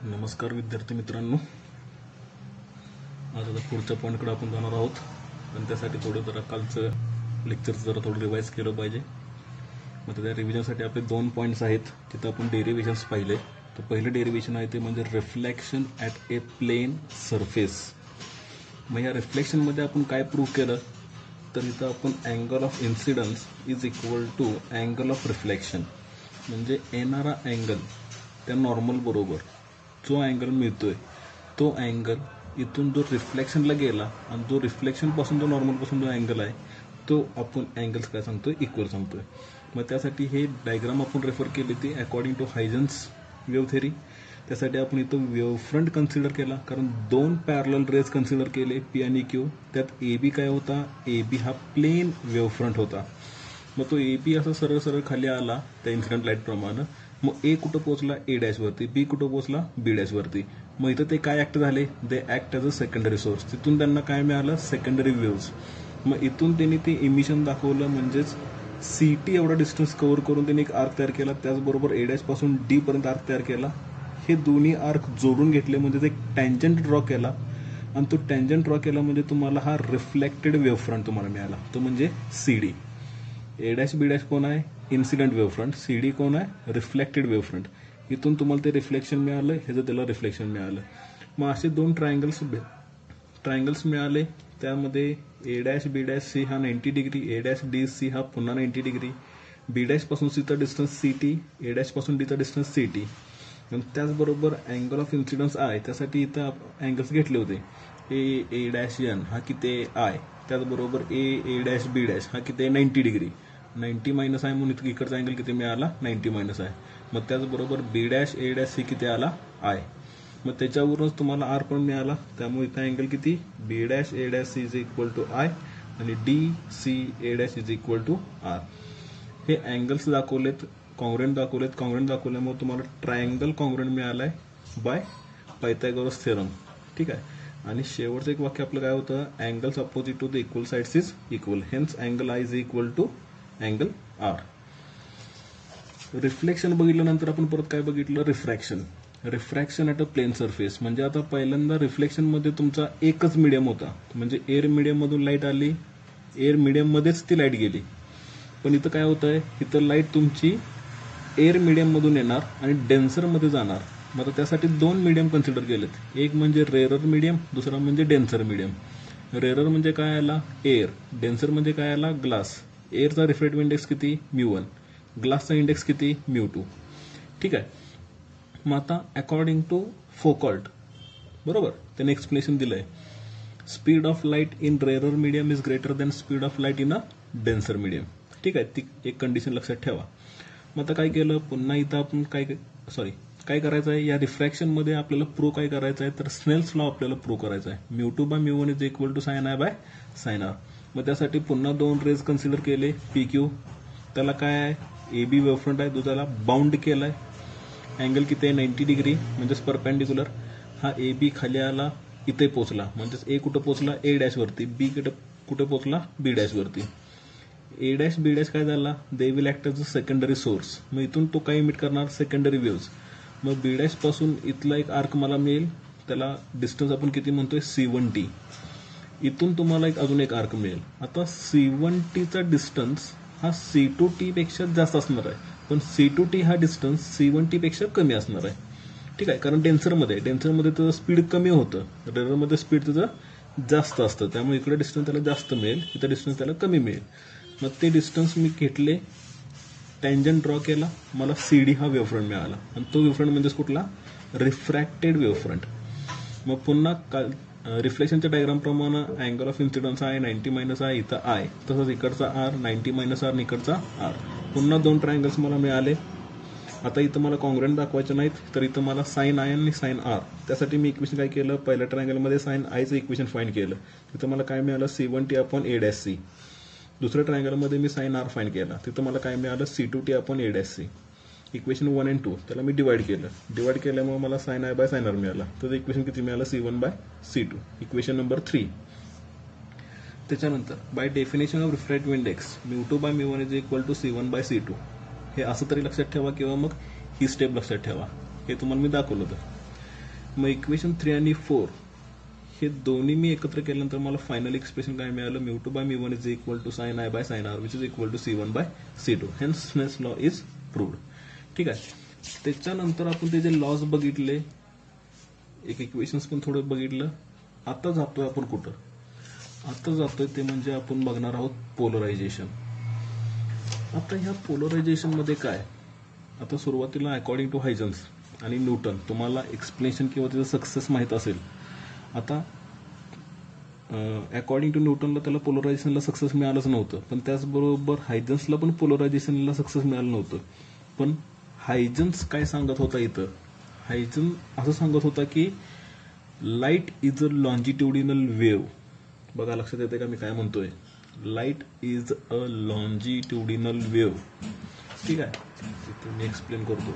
नमस्कार विद्यार्थी मित्रांनो, आज आता पुढच्या पॉईंटकडे आपण जाणार आहोत. पण त्यासाठी थोडं जरा कालचं लेक्चरचं जरा थोडं रिवाईज केलं पाहिजे. मग त्या रिव्हिजनसाठी आपले 2 पॉईंट्स आहेत. तिथं आपण डेरिव्हेशन्स पाहिले. तर पहिलं डेरिव्हेशन आहे ते म्हणजे reflection at a plane surface. मग या रिफ्लेक्शनमध्ये आपण काय प्रूव्ह केलं, तर इथं आपण angle of incidence is equal to angle of reflection. म्हणजे येणारा अँगल त्या नॉर्मल बरोबर जो अँगल मिळतोय तो अँगल इथून जो रिफ्लेक्शनला गेला आणि जो रिफ्लेक्शनपासून जो नॉर्मलपासून जो अँगल आहे तो आपण अँगल्स काय सांगतोय, इक्वल सांगतोय. मग त्यासाठी हे डायग्राम आपण रेफर केली ती अकॉर्डिंग टू हायजन्स वेव्ह थेरी. त्यासाठी आपण इथं वेव्ह फ्रंट कन्सिडर केला, कारण 2 पॅरलल रेज कन्सिडर केले, पी आणि क्यू. त्यात ए बी काय होता, ए बी हा प्लेन वेव्ह फ्रंट होता. मग तो ए बी असा सरळ सरळ खाली आला त्या इन्सिडेंट लाईटप्रमाणे. मग ए कुठं पोहोचला, ए डॅश वरती. बी कुठं पोहोचला, बी डॅश वरती. मग इथं ते काय ऍक्ट झाले, दे act as a secondary source. तिथून त्यांना काय मिळालं, सेकंडरी वेव्ज. मग इथून त्यांनी ते इमिशन दाखवलं, म्हणजेच सी टी एवढा डिस्टन्स कव्हर करून त्यांनी एक आर्क तयार केला. त्याचबरोबर ए डॅश पासून डी पर्यंत आर्क तयार केला. हे दोन्ही आर्क जोडून घेतले, म्हणजे एक टँजंट ड्रॉ केला. आणि तो टँजंट ड्रॉ केला म्हणजे तुम्हाला हा रिफ्लेक्टेड वेव्ह फ्रंट तुम्हाला मिळाला, तो म्हणजे C D. A dash B dash कोण आहे, incident wave front. C D कोण आहे, रिफ्लेक्टेड वेव्ह फ्रंट. इथून तुम्हाला ते रिफ्लेक्शन मिळालं, ह्याचं त्याला रिफ्लेक्शन मिळालं. मग असे 2 ट्रायंगल्स मिळाले. त्यामध्ये A dash B dash C हा 90 degree, A dash D C हा पुन्हा 90 डिग्री. बी डॅश पासून सीचा distance C T, A dash पासून डीचा डिस्टन्स सी टी. त्याचबरोबर अँगल ऑफ इन्सिडन्स आय, त्यासाठी इथं अँगल्स घेतले होते. ए डॅश एन हा किती आय. त्याचबरोबर ए डॅश बी डॅश हा किती 90 डिग्री. 90 मायनस आहे म्हणून इकडचा अँगल किती मिळाला, 90 मायनस आहे. मग त्याचबरोबर बी डॅश ए डॅश सी किती आला, आय. मग त्याच्यावरूनच तुम्हाला आर पण मिळाला. त्यामुळे इथं अँगल किती, B dash A dash C is equal to I आणि D C A dash is equal to R. हे अँगल्स दाखवलेत, कॉंग्रुएंट दाखवल्यामुळे तुम्हाला ट्रायंगल कॉंग्रुएंट मिळालाय बाय पायथागोरस थेरम. ठीक आहे. आणि शेवटचं एक वाक्य आपलं काय होतं, angles opposite to the equal sides is equal, hence angle I is equal to angle R. Reflection बघितल्यानंतर आपण परत काय बघितलं, refraction at a plane surface. म्हणजे आता पहिल्यांदा रिफ्लेक्शनमध्ये तुमचा एकच मीडियम होता, म्हणजे एअर मीडियममधून लाईट आली, एअर मीडियममध्येच ती लाईट गेली. पण इथं काय होतं आहे, इथं लाईट तुमची एअर मीडियममधून येणार आणि डेन्सरमध्ये जाणार. मग आता त्यासाठी 2 मीडियम कन्सिडर केलेत. एक म्हणजे रेरर मीडियम, दुसरा म्हणजे डेन्सर मीडियम. रेरर म्हणजे काय आला, एअर. डेन्सर म्हणजे काय आला, ग्लास. एअरचा रिफ्रॅक्टिव्ह इंडेक्स किती, μ1. ग्लासचा इंडेक्स किती, μ2. ठीक आहे. मग आता अकॉर्डिंग टू फोकॉल्ट, बरोबर, त्याने एक्सप्लेनेशन दिलंय, speed of light in rarer medium is greater than speed of light in a denser medium. ठीक आहे. ती एक कंडिशन लक्षात ठेवा. मग आता काय केलं, पुन्हा इथं आपण काय करायचं आहे, या रिफ्रॅक्शनमध्ये आपल्याला प्रूव्ह काय करायचं आहे, तर स्नेल्स लॉ आपल्याला प्रूव्ह करायचा आहे. μ2 by μ1 is equal to sine I by sine R. मग त्यासाठी पुन्हा 2 रेज कन्सिडर केले, पी क्यू. त्याला काय आहे, ए बी वेव्हफ्रंट आहे, तो त्याला बाउंड केला आहे. अँगल किती आहे, 90 डिग्री, म्हणजेच परपेंडिक्युलर. हा ए बी खाली आला, इथे पोचला, म्हणजेच ए कुठं पोचला, ए डॅश वरती. बी कुठे पोचला, बी डॅश वरती. ए डॅश बी डॅश काय झाला, they will act as a secondary source. मग इथून तो काय इमिट करणार, सेकंडरी वेव्ज. मग बी डॅश पासून इथला एक आर्क मला मिळेल, त्याला डिस्टन्स आपण किती म्हणतोय, C1T. इथून तुम्हाला अजून एक आर्क मिळेल. आता C1Tचा डिस्टन्स हा C2T पेक्षा जास्त असणार आहे, पण C2T हा डिस्टन्स C1T पेक्षा कमी असणार आहे. ठीक आहे. कारण डेन्सरमध्ये त्याचं स्पीड कमी होतं, रेररमध्ये स्पीड त्याचं जास्त असतं. त्यामुळे इकडे डिस्टन्स त्याला जास्त मिळेल, इथं डिस्टन्स त्याला कमी मिळेल. मग ते डिस्टन्स मी घेतले, टँजंट ड्रॉ केला, मला CD हा वेव्हफ्रंट मिळाला. आणि तो वेव्हफ्रंट म्हणजेच कुठला, रिफ्रॅक्टेड वेव्हफ्रंट. मग पुन्हा रिफ्लेक्शनच्या डायग्रामप्रमाणे अँगल ऑफ इन्सिडन्स आहे 90 मायनस आहे, इथं आय. तसंच इकडचा आर 90 मायनस आर, इकडचा आर. पुन्हा 2 ट्रायंगल्स मला मिळाले. आता इथं मला कॉंग्रुएंट दाखवायचे नाहीत, तर इथं मला साइन आय आणि साइन आर. त्यासाठी मी इक्वेशन काय केलं, पहिल्या ट्रायंगलमध्ये साइन आयचं इक्वेशन फाइंड केलं. तिथं मला काय मिळालं, C1T upon A dash C. दुसऱ्या ट्रायंगलमध्ये मी साइन आर फाइंड केला. तिथं मला काय मिळालं, C2T upon A dash C. Equation 1 आणि 2 त्याला मी डिवाइड केल्यामुळे मला sine I by sine R मिळाला. तर इक्वेशन किती मिळालं, C1 by C2. Equation number 3. त्याच्यानंतर by definition of refractive index μ2 by μ1 is equal to C1 by C2. हे असं तरी लक्षात ठेवा, किंवा मग ही स्टेप लक्षात ठेवा. हे तुम्हाला मी दाखवलं होतं. मग इक्वेशन 3 आणि 4 हे दोन्ही मी एकत्र केल्यानंतर मला फायनल एक्सप्रेशन काय मिळालं, μ2/μ1 is equal to sin I by sin r which is equal to C1/C2. Hence Snell's law is proved. ठीक आहे. त्याच्यानंतर आपण त्याचे लॉज बघितले, एक इक्वेशन्स पण थोडं बघितलं. आता जातोय आपण कुठं, आता जातोय ते म्हणजे आपण बघणार आहोत पोलरायझेशन. आता ह्या पोलरायझेशन मध्ये काय, आता सुरुवातीला अकॉर्डिंग टू हायजन्स आणि न्यूटन तुम्हाला एक्सप्लेनेशन किंवा त्याचं सक्सेस माहीत असेल. आता अकॉर्डिंग टू न्यूटनला त्याला पोलरायझेशनला सक्सेस मिळालंच नव्हतं, पण त्याचबरोबर हायजन्सला पण पोलरायझेशनला सक्सेस मिळालं नव्हतं. पण हायजन्स काय सांगत होता इथं, हायजन असं सांगत होता की light is a longitudinal wave. बघा लक्षात येते का मी काय म्हणतोय, light is a longitudinal wave. ठीक आहे, तिथे मी एक्सप्लेन करतो.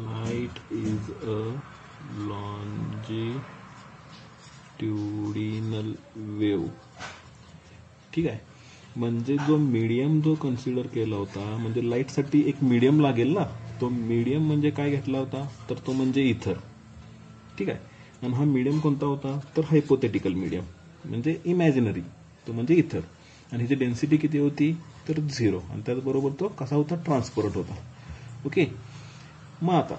Light is a longitudinal wave. ठीक आहे, म्हणजे जो मीडियम जो कन्सिडर केला होता, म्हणजे लाईटसाठी एक मीडियम लागेल ना, तो मीडियम म्हणजे काय घेतला होता, तर तो म्हणजे इथर. ठीक आहे, आणि हा मीडियम कोणता होता, तर हायपोथेटिकल मीडियम म्हणजे इमॅजिनरी, तो म्हणजे इथर. आणि ह्याची डेन्सिटी किती होती, तर 0. आणि त्याचबरोबर तो कसा होता, ट्रान्सपरंट होता. ओके. मग आता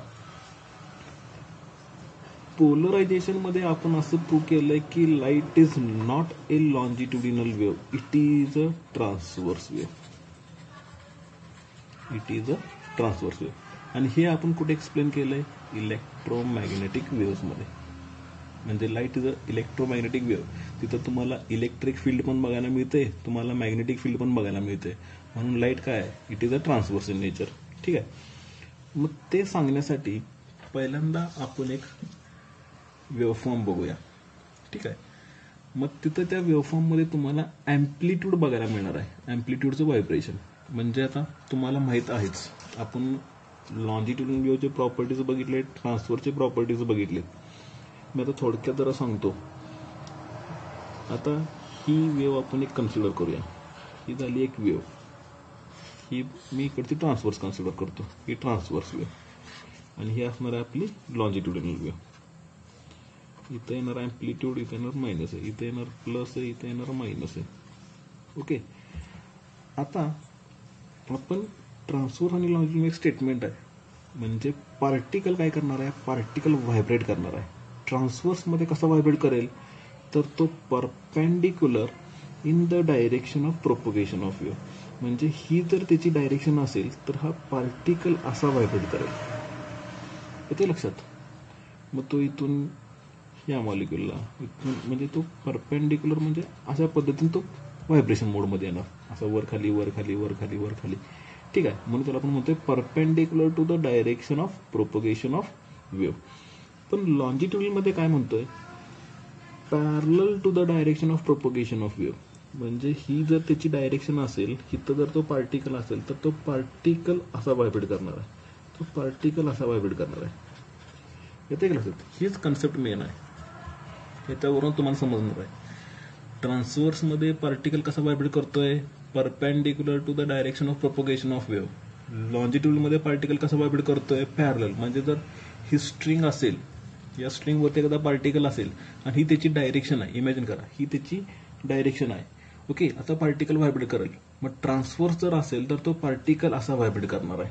पोलरायझेशन मध्ये आपण असं प्रूव्ह केलंय की light is not a longitudinal wave, it is a transverse wave. It is a transverse wave. आणि हे आपण कुठे एक्सप्लेन केलंय, इलेक्ट्रोमॅग्नेटिक वेव्स मध्ये. म्हणजे light is a electromagnetic wave. तिथं तुम्हाला इलेक्ट्रिक फील्ड पण बघायला मिळते, तुम्हाला मॅग्नेटिक फील्ड पण बघायला मिळते. म्हणून लाईट काय आहे, it is a transverse in nature. ठीक आहे. मग ते सांगण्यासाठी पहिल्यांदा आपण एक वेव्हफॉर्म बघूया. ठीक आहे. मग तिथं त्या वेव्हफॉर्म मध्ये तुम्हाला अँप्लिट्यूड बघायला मिळणार आहे, अँप्लिट्यूडचं व्हायब्रेशन. म्हणजे आता तुम्हाला माहित आहेच, आपण लॉन्जिट्युडिनल वेव्हचे प्रॉपर्टीज बघितले, ट्रान्सफरचे प्रॉपर्टीज बघितले. मी आता थोडक्यात जरा सांगतो. आता ही वेव्ह आपण एक कन्सिडर करूया, ही झाली एक वेव्ह. ही मी इकडची ट्रान्सवर्स कन्सिडर करतो, ही ट्रान्सवर्स वेव्ह. आणि ही असणार आहे आपली लॉन्जिट्युडिनल वेव्ह. इथं येणार अँप्लिट्यूड, इथं येणार मायनस आहे, इथं येणार प्लस आहे, इथं येणार मायनस आहे. ओके. आता आपण ट्रान्सफर आणि लॉन्जिट्युडिनल एक स्टेटमेंट आहे, म्हणजे पार्टिकल काय करणार आहे, पार्टिकल व्हायब्रेट करणार आहे. ट्रान्सवर्समध्ये कसा व्हायब्रेट करेल, तर तो perpendicular in the direction of propagation of wave. म्हणजे ही जर त्याची डायरेक्शन असेल तर हा पार्टिकल असा व्हायब्रेट करेल. येते लक्षात. मग तो इथून या मॉलिक्युलला इथून, म्हणजे तो परपेंडिक्युलर म्हणजे अशा पद्धतीने तो व्हायब्रेशन मोडमध्ये येणार, असं वर खाली वर खाली वर खाली वर खाली. ठीक आहे. म्हणून त्याला आपण म्हणतोय perpendicular to the direction of propagation of wave. पण लॉन्जिट्युडिनल मध्ये काय म्हणतोय, parallel to the direction of propagation of wave. म्हणजे ही जर त्याची डायरेक्शन असेल, इथं जर तो पार्टिकल असेल तर तो पार्टिकल असा व्हायब्रेट करणार आहे, तो पार्टिकल असा व्हायब्रेट करणार आहे. येते का लक्षात. हीच कन्सेप्ट मेन आहे, याच्यावरून तुम्हाला समजणार आहे. ट्रान्सवर्समध्ये पार्टिकल कसा व्हायब्रेट करतोय, perpendicular to the direction of propagation of wave. लॉन्जिट्युडिनलमध्ये पार्टिकल कसा व्हायब्रेट करतोय, पॅरलल. म्हणजे जर ही स्ट्रिंग असेल, या स्ट्रिंगवरती एखादा पार्टिकल असेल आणि ही त्याची डायरेक्शन आहे, इमॅजिन करा ही त्याची डायरेक्शन आहे. ओके. आता पार्टिकल व्हायब्रेट करेल. मग ट्रान्सफर्स जर असेल तर तो पार्टिकल असा व्हायब्रेट करणार आहे.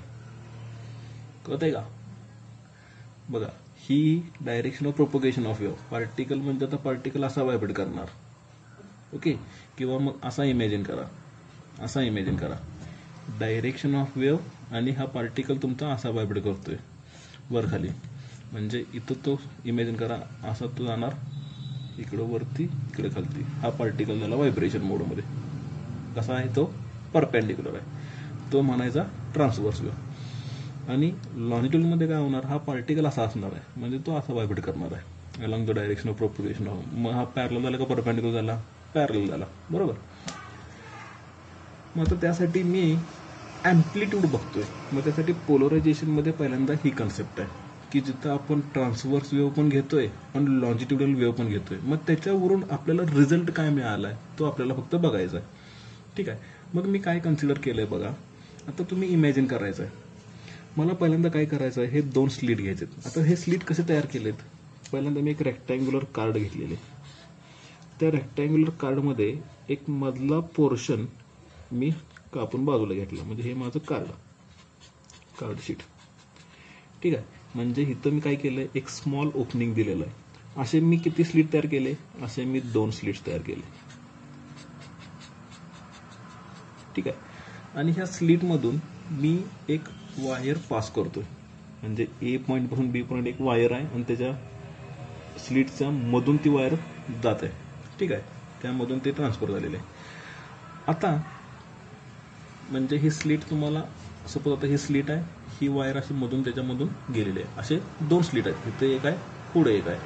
कळतंय का. बघा, ही direction of propagation of wave, particle म्हणजे आता पार्टिकल असा व्हायब्रेट करणार. ओके. किंवा मग असा इमॅजिन करा, असा इमॅजिन करा, डायरेक्शन ऑफ वेव्ह आणि हा पार्टिकल तुमचा असा व्हायब्रेट करतोय वर खाली. म्हणजे इथं तो इमॅजिन करा, असा तो जाणार इकडं वरती इकडे खालती. हा पार्टिकल झाला व्हायब्रेशन मोडमध्ये. कसा आहे तो, परपेंडिक्युलर आहे, तो म्हणायचा ट्रान्सवर्स वेव्ह. आणि लॉन्जिट्युडिनलमध्ये काय होणार, हा पार्टिकल असा असणार आहे, म्हणजे तो असा व्हायब्रेट करणार आहे along the direction of propagation of. मग हा पॅरलल झाला का परपेंडिक्युलर झाला, पॅरलल झाला. बरोबर. मग आता त्यासाठी मी अँप्लिट्यूड बघतोय. मग त्यासाठी पोलरायझेशनमध्ये पहिल्यांदा ही कन्सेप्ट आहे की जिथं आपण ट्रान्सवर्स वेव्ह पण घेतोय आणि लॉन्जिट्युडिनल वेव्ह पण घेतोय. मग त्याच्यावरून आपल्याला रिझल्ट काय मिळालाय तो आपल्याला फक्त बघायचा आहे. ठीक आहे. मग मी काय कन्सिडर केलंय बघा. आता तुम्ही इमॅजिन करायचं आहे, मला पहिल्यांदा काय करायचं आहे, हे 2 स्लिट घ्यायचेत. आता हे स्लिट कसे तयार केलेत, पहिल्यांदा मी एक रेक्टँग्युलर कार्ड घेतलेले. त्या रेक्टँग्युलर कार्डमध्ये एक मधला पोर्शन मी कापून बाजूला घेतला, म्हणजे हे माझं कार्ड शीट. ठीक आहे. म्हणजे इथं मी काय केलंय, एक स्मॉल ओपनिंग दिलेलं आहे. असे मी किती स्लिट तयार केले, असे मी 2 स्लिट्स तयार केले. ठीक आहे. आणि ह्या स्लिटमधून मी एक वायर पास करतोय, म्हणजे ए पॉईंट पासून बी पॉईंट एक वायर आहे आणि त्याच्या स्लिटच्या मधून ती वायर जात आहे. ठीक आहे. त्यामधून ते ट्रान्सफर झालेले आहे. आता म्हणजे ही स्लिट तुम्हाला सपोज आता ही स्लिट आहे, ही वायर अशी मधून त्याच्यामधून गेलेली आहे. असे 2 स्लिट आहेत, इथे एक आहे, पुढे एक आहे.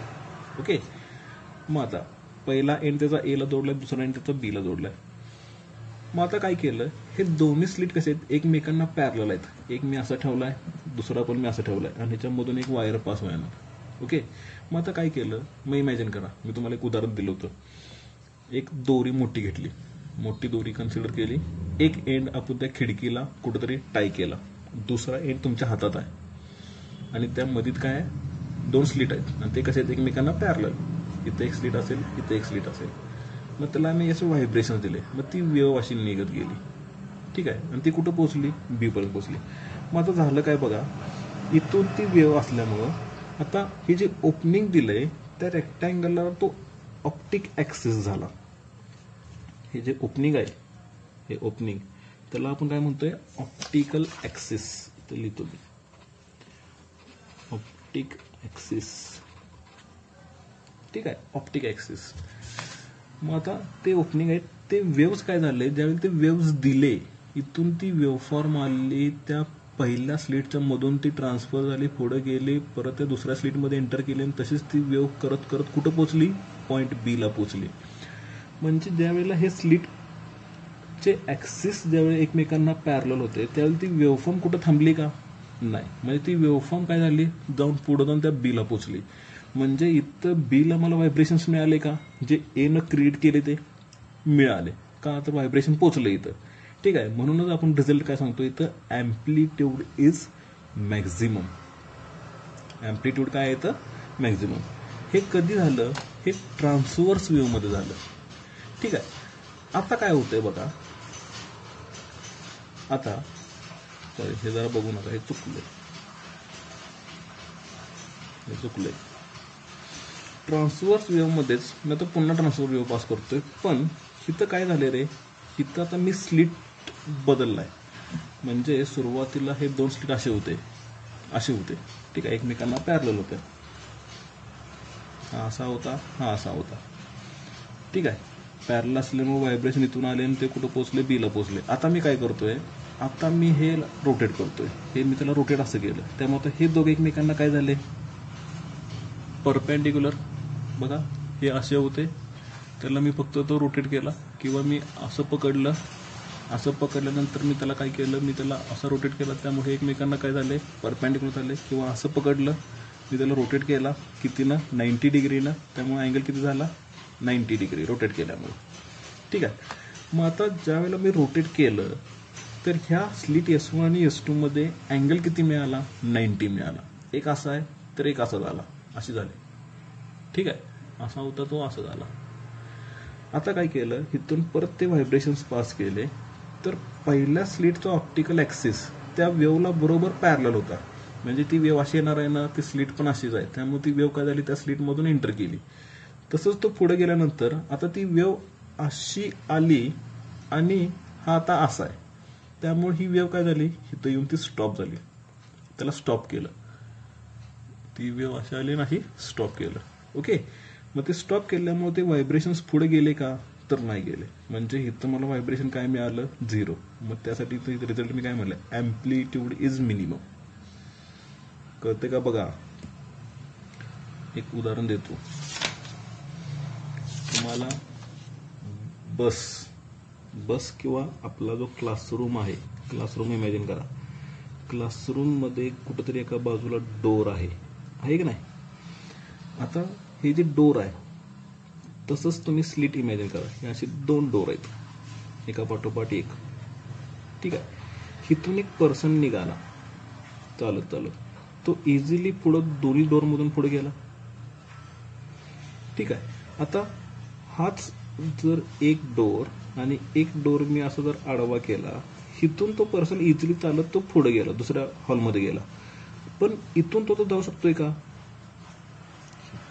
ओके. मग आता पहिला एंड त्याचा एला जोडलाय, दुसरा एंड त्याचा बीला जोडलाय. मग आता काय केलं, हे दोन्ही स्लिट कसे आहेत, एकमेकांना पॅरलल आहेत. एक मी असं ठेवलाय, दुसरा पण मी असं ठेवलाय आणि ह्याच्यामधून एक वायर पास व्हायला. ओके. मग आता काय केलं, मग इमॅजिन करा, मी तुम्हाला एक उदाहरण दिलं होतं. एक दोरी मोठी घेतली, मोठी दोरी कन्सिडर केली. एक एंड आपण त्या खिडकीला कुठेतरी टाय केला, दुसरा एंड तुमच्या हातात आहे आणि त्या मधीत काय आहे, 2 स्लिट आहेत आणि ते कसे आहेत, एकमेकांना पॅरलल. इथे एक स्लिट असेल, इथे एक स्लिट असेल. मग त्याला आम्ही असे व्हायब्रेशन दिले, मग ती वेव्ह अशी निघत गेली. ठीक आहे. आणि ती कुठं पोहोचली, बी पर्यंत पोहोचली. मग आता झालं काय बघा, इथून ती वेव्ह असल्यामुळं आता हे जे ओपनिंग दिलंय त्या रेक्टँगलला तो ऑप्टिक ऍक्सिस झाला. हे जे ओपनिंग आहे, हे ओपनिंग, त्याला आपण काय म्हणतोय, ऑप्टिकल ऍक्सिस. इथे लिहितो मी, ऑप्टिक ऍक्सिस. ठीक आहे. Optic axis. मग आता ते ओपनिंग आहे, ते वेव्स काय झाले, ज्यावेळी ते वेव्स दिले, इथून ती वेव्हफॉर्म आली, त्या पहिल्या स्लिटच्या मधून ती ट्रान्सफर झाली, पुढे गेली, परत त्या दुसऱ्या स्लिटमध्ये एंटर केली आणि तशीच ती वेव्ह करत करत कुठं पोहोचली, पॉईंट बी ला पोहोचली. म्हणजे ज्यावेळेला हे स्लिटचे ऍक्सिस ज्यावेळी एकमेकांना पॅरलल होते, त्यावेळी ती वेव्हफॉर्म कुठं थांबली का, नाही. म्हणजे ती वेव्हफॉर्म काय झाली, जाऊन पुढे जाऊन त्या बी ला पोहोचली. म्हणजे इथं बी ला मला व्हायब्रेशन्स मिळाले का, जे ए न क्रिएट केले ते मिळाले का, तर व्हायब्रेशन पोहोचलं इथं. ठीक आहे. म्हणूनच आपण रिझल्ट काय सांगतो इथं, ॲम्प्लिट्यूड इज मॅक्झिमम. ॲम्प्लिट्यूड काय आहे इथं, मॅक्झिमम. हे कधी झालं, हे ट्रान्सव्हर्स वेव्हमध्ये झालं. ठीक आहे. आता काय होतंय बघा, आता सॉरी हे जरा बघू नका, हे चुकलंय. ट्रान्सव्हर्स वेव्हमध्येच मी आता पुन्हा ट्रान्सव्हर्स वेव्ह पास करतोय, पण इथं काय झाले रे, इथं आता मी स्लिट बदललाय. म्हणजे सुरुवातीला हे 2 स्लिट असे होते. ठीक आहे. एकमेकांना पॅरलल होते. हा असा होता, हा असा होता. ठीक आहे. पॅरलल असल्यामुळे व्हायब्रेशन इथून आले आणि ते कुठं पोहोचले, बीला पोहोचले. आता मी काय करतोय, आता मी हे रोटेट करतोय, हे मी त्याला रोटेट असं केलं. त्यामुळे आता हे दोघे एकमेकांना काय झाले, परपेंडिक्युलर. बघा हे असे होते, त्याला मी फक्त तो रोटेट केला, किंवा मी असं पकडलं, असं पकडल्यानंतर मी त्याला काय केलं, मी त्याला असं रोटेट केलं, त्यामुळे एकमेकांना काय झाले, परपेंडिक्युलर झाले. किंवा असं पकडलं, मी त्याला रोटेट केला कितीनं, 90 डिग्रीनं, त्यामुळे अँगल किती झाला, 90 डिग्री रोटेट केल्यामुळे. ठीक आहे. मग आता ज्या वेळेला मी रोटेट केलं, तर ह्या स्लिट S1 आणि S2 मध्ये अँगल किती मिळाला, 90 मिळाला. एक असा आहे तर एक असा झाला, असे झाले. ठीक आहे. असा होता तो, असा झाला. आता काय केलं, इथून परत ते व्हायब्रेशन्स पास केले, तर पहिल्या स्लिटचा ऑप्टिकल ऍक्सिस त्या वेव्हला बरोबर पॅरलल होता. म्हणजे ती वेव्ह अशी येणार आहे ना, ती स्लिट पण अशीच आहे, त्यामुळे ती वेव्ह काय झाली, त्या स्लिटमधून एंटर केली. तसंच तो पुढे गेल्यानंतर आता ती वेव्ह अशी आली आणि हा आता असा आहे, त्यामुळे ही वेव्ह काय झाली, इथं येऊन ती स्टॉप झाली. त्याला स्टॉप केलं, ती वेव्ह अशी आली नाही, स्टॉप केलं. ओके. मग ते स्टॉप केल्यामुळे ते व्हायब्रेशन्स पुढे गेले का, तर नाही गेले. म्हणजे इथं मला व्हायब्रेशन काय मिळालं, 0. मग त्यासाठी रिझल्ट मी काय म्हणलं, ॲम्प्लिट्यूड इज मिनिमम. कळते का बघा, एक उदाहरण देतो तुम्हाला. बस किंवा आपला जो क्लासरूम आहे, क्लासरूम इमॅजिन करा. क्लासरूम मध्ये कुठेतरी एका बाजूला डोर आहे की नाही. आता हे जे डोर आहे, तसंच तुम्ही स्लिट इमॅजिन करा. हे असे 2 डोर आहेत, एका पाठोपाठ एक. ठीक आहे. इथून एक पर्सन निघाला, चालत चालत तो इझिली पुढं दोन्ही डोअरमधून पुढे गेला. ठीक आहे. आता हाच जर एक डोअर आणि एक डोअर मी असं जर आडवा केला, इथून तो पर्सन इझिली चालत तो पुढे गेला, दुसऱ्या हॉलमध्ये गेला. पण इथून तो जाऊ शकतोय का?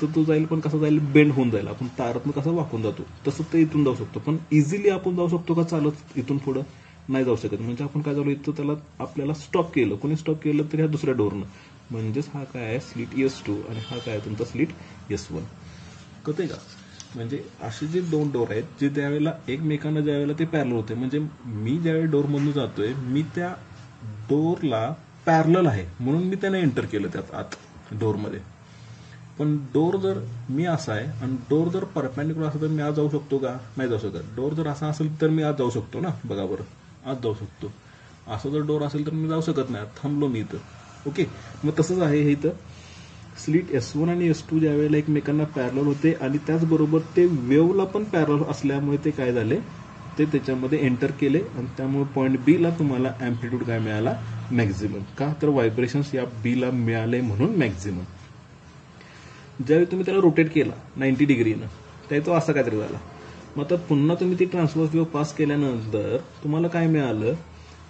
तर तो जाईल, पण कसं जाईल? बेंड होऊन जाईल. आपण तारातून कसं वाकून जातो तसं ते इथून जाऊ शकतो. पण इझिली आपण जाऊ शकतो का चालत इथून पुढं? नाही जाऊ शकत. म्हणजे आपण काय झालो, इथं त्याला आपल्याला स्टॉप केलं. कोणी स्टॉप केलं तर ह्या दुसऱ्या डोअरनं. म्हणजेच हा काय आहे? स्लिट S2 आणि हा काय आहे? तुमचा स्लिट S1. कळतंय का? म्हणजे असे जे दोन डोअर आहेत जे त्यावेळेला एकमेकांना ज्यावेळेला ते पॅरल होते, म्हणजे मी ज्यावेळी डोअरमधून जातोय मी त्या डोअरला पॅरल आहे म्हणून मी त्याने एंटर केलं त्यात आत डोअरमध्ये. पण डोअर जर मी असा आहे आणि डोअर जर परपेंडिक्युलर असेल तर मी आज जाऊ शकतो का? नाही जाऊ शकत. डोअर जर असा असेल तर मी आज जाऊ शकतो ना? बघा बरं, आज जाऊ शकतो. असं जर डोअर असेल तर मी जाऊ शकत नाही, थांबलो मी इथं. ओके, मग तसंच आहे हे इथं. स्लिट S1 आणि S2 ज्या वेळेला एकमेकांना पॅरल होते आणि त्याचबरोबर ते वेव्हला पण पॅरल असल्यामुळे ते काय झाले, ते त्याच्यामध्ये एंटर केले आणि त्यामुळे पॉईंट बी ला तुम्हाला अँप्लिट्यूड काय मिळाला? मॅक्झिमम. का? तर व्हायब्रेशन्स या बी ला मिळाले म्हणून मॅक्झिमम. ज्यावेळी तुम्ही त्याला रोटेट केला 90 डिग्रीनं, त्यावेळी तो असा काहीतरी झाला. मग आता पुन्हा तुम्ही ती ट्रान्सव्हर्स वेव्ह पास केल्यानंतर तुम्हाला काय मिळालं?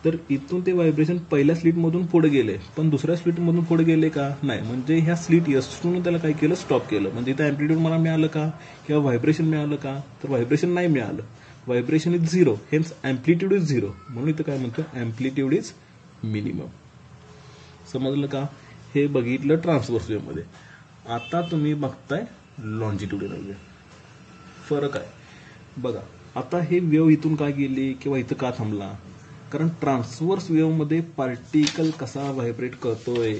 तर इथून ते व्हायब्रेशन पहिल्या स्लिटमधून पुढे गेले, पण दुसऱ्या स्लिटमधून पुढे गेले का? नाही. म्हणजे ह्या स्लिट S2 त्याला काय केलं? स्टॉप केलं. म्हणजे इथं अँप्लिट्यूड मला मिळालं का? किंवा व्हायब्रेशन मिळालं का? तर व्हायब्रेशन नाही मिळालं. Vibration is 0, hence amplitude is 0. म्हणून इथं काय म्हणतो? Amplitude is minimum. समजलं का? हे बघितलं ट्रान्सव्हर्स वेव्हमध्ये. आता तुम्ही बघताय लॉन्जिट्युडिनल वेव्ह. फरक आहे बघा. आता हे वेव्ह इथून का गेली किंवा इथं का थांबला? कारण ट्रान्सव्हर्स वेव्हमध्ये पार्टिकल कसा व्हायब्रेट करतोय?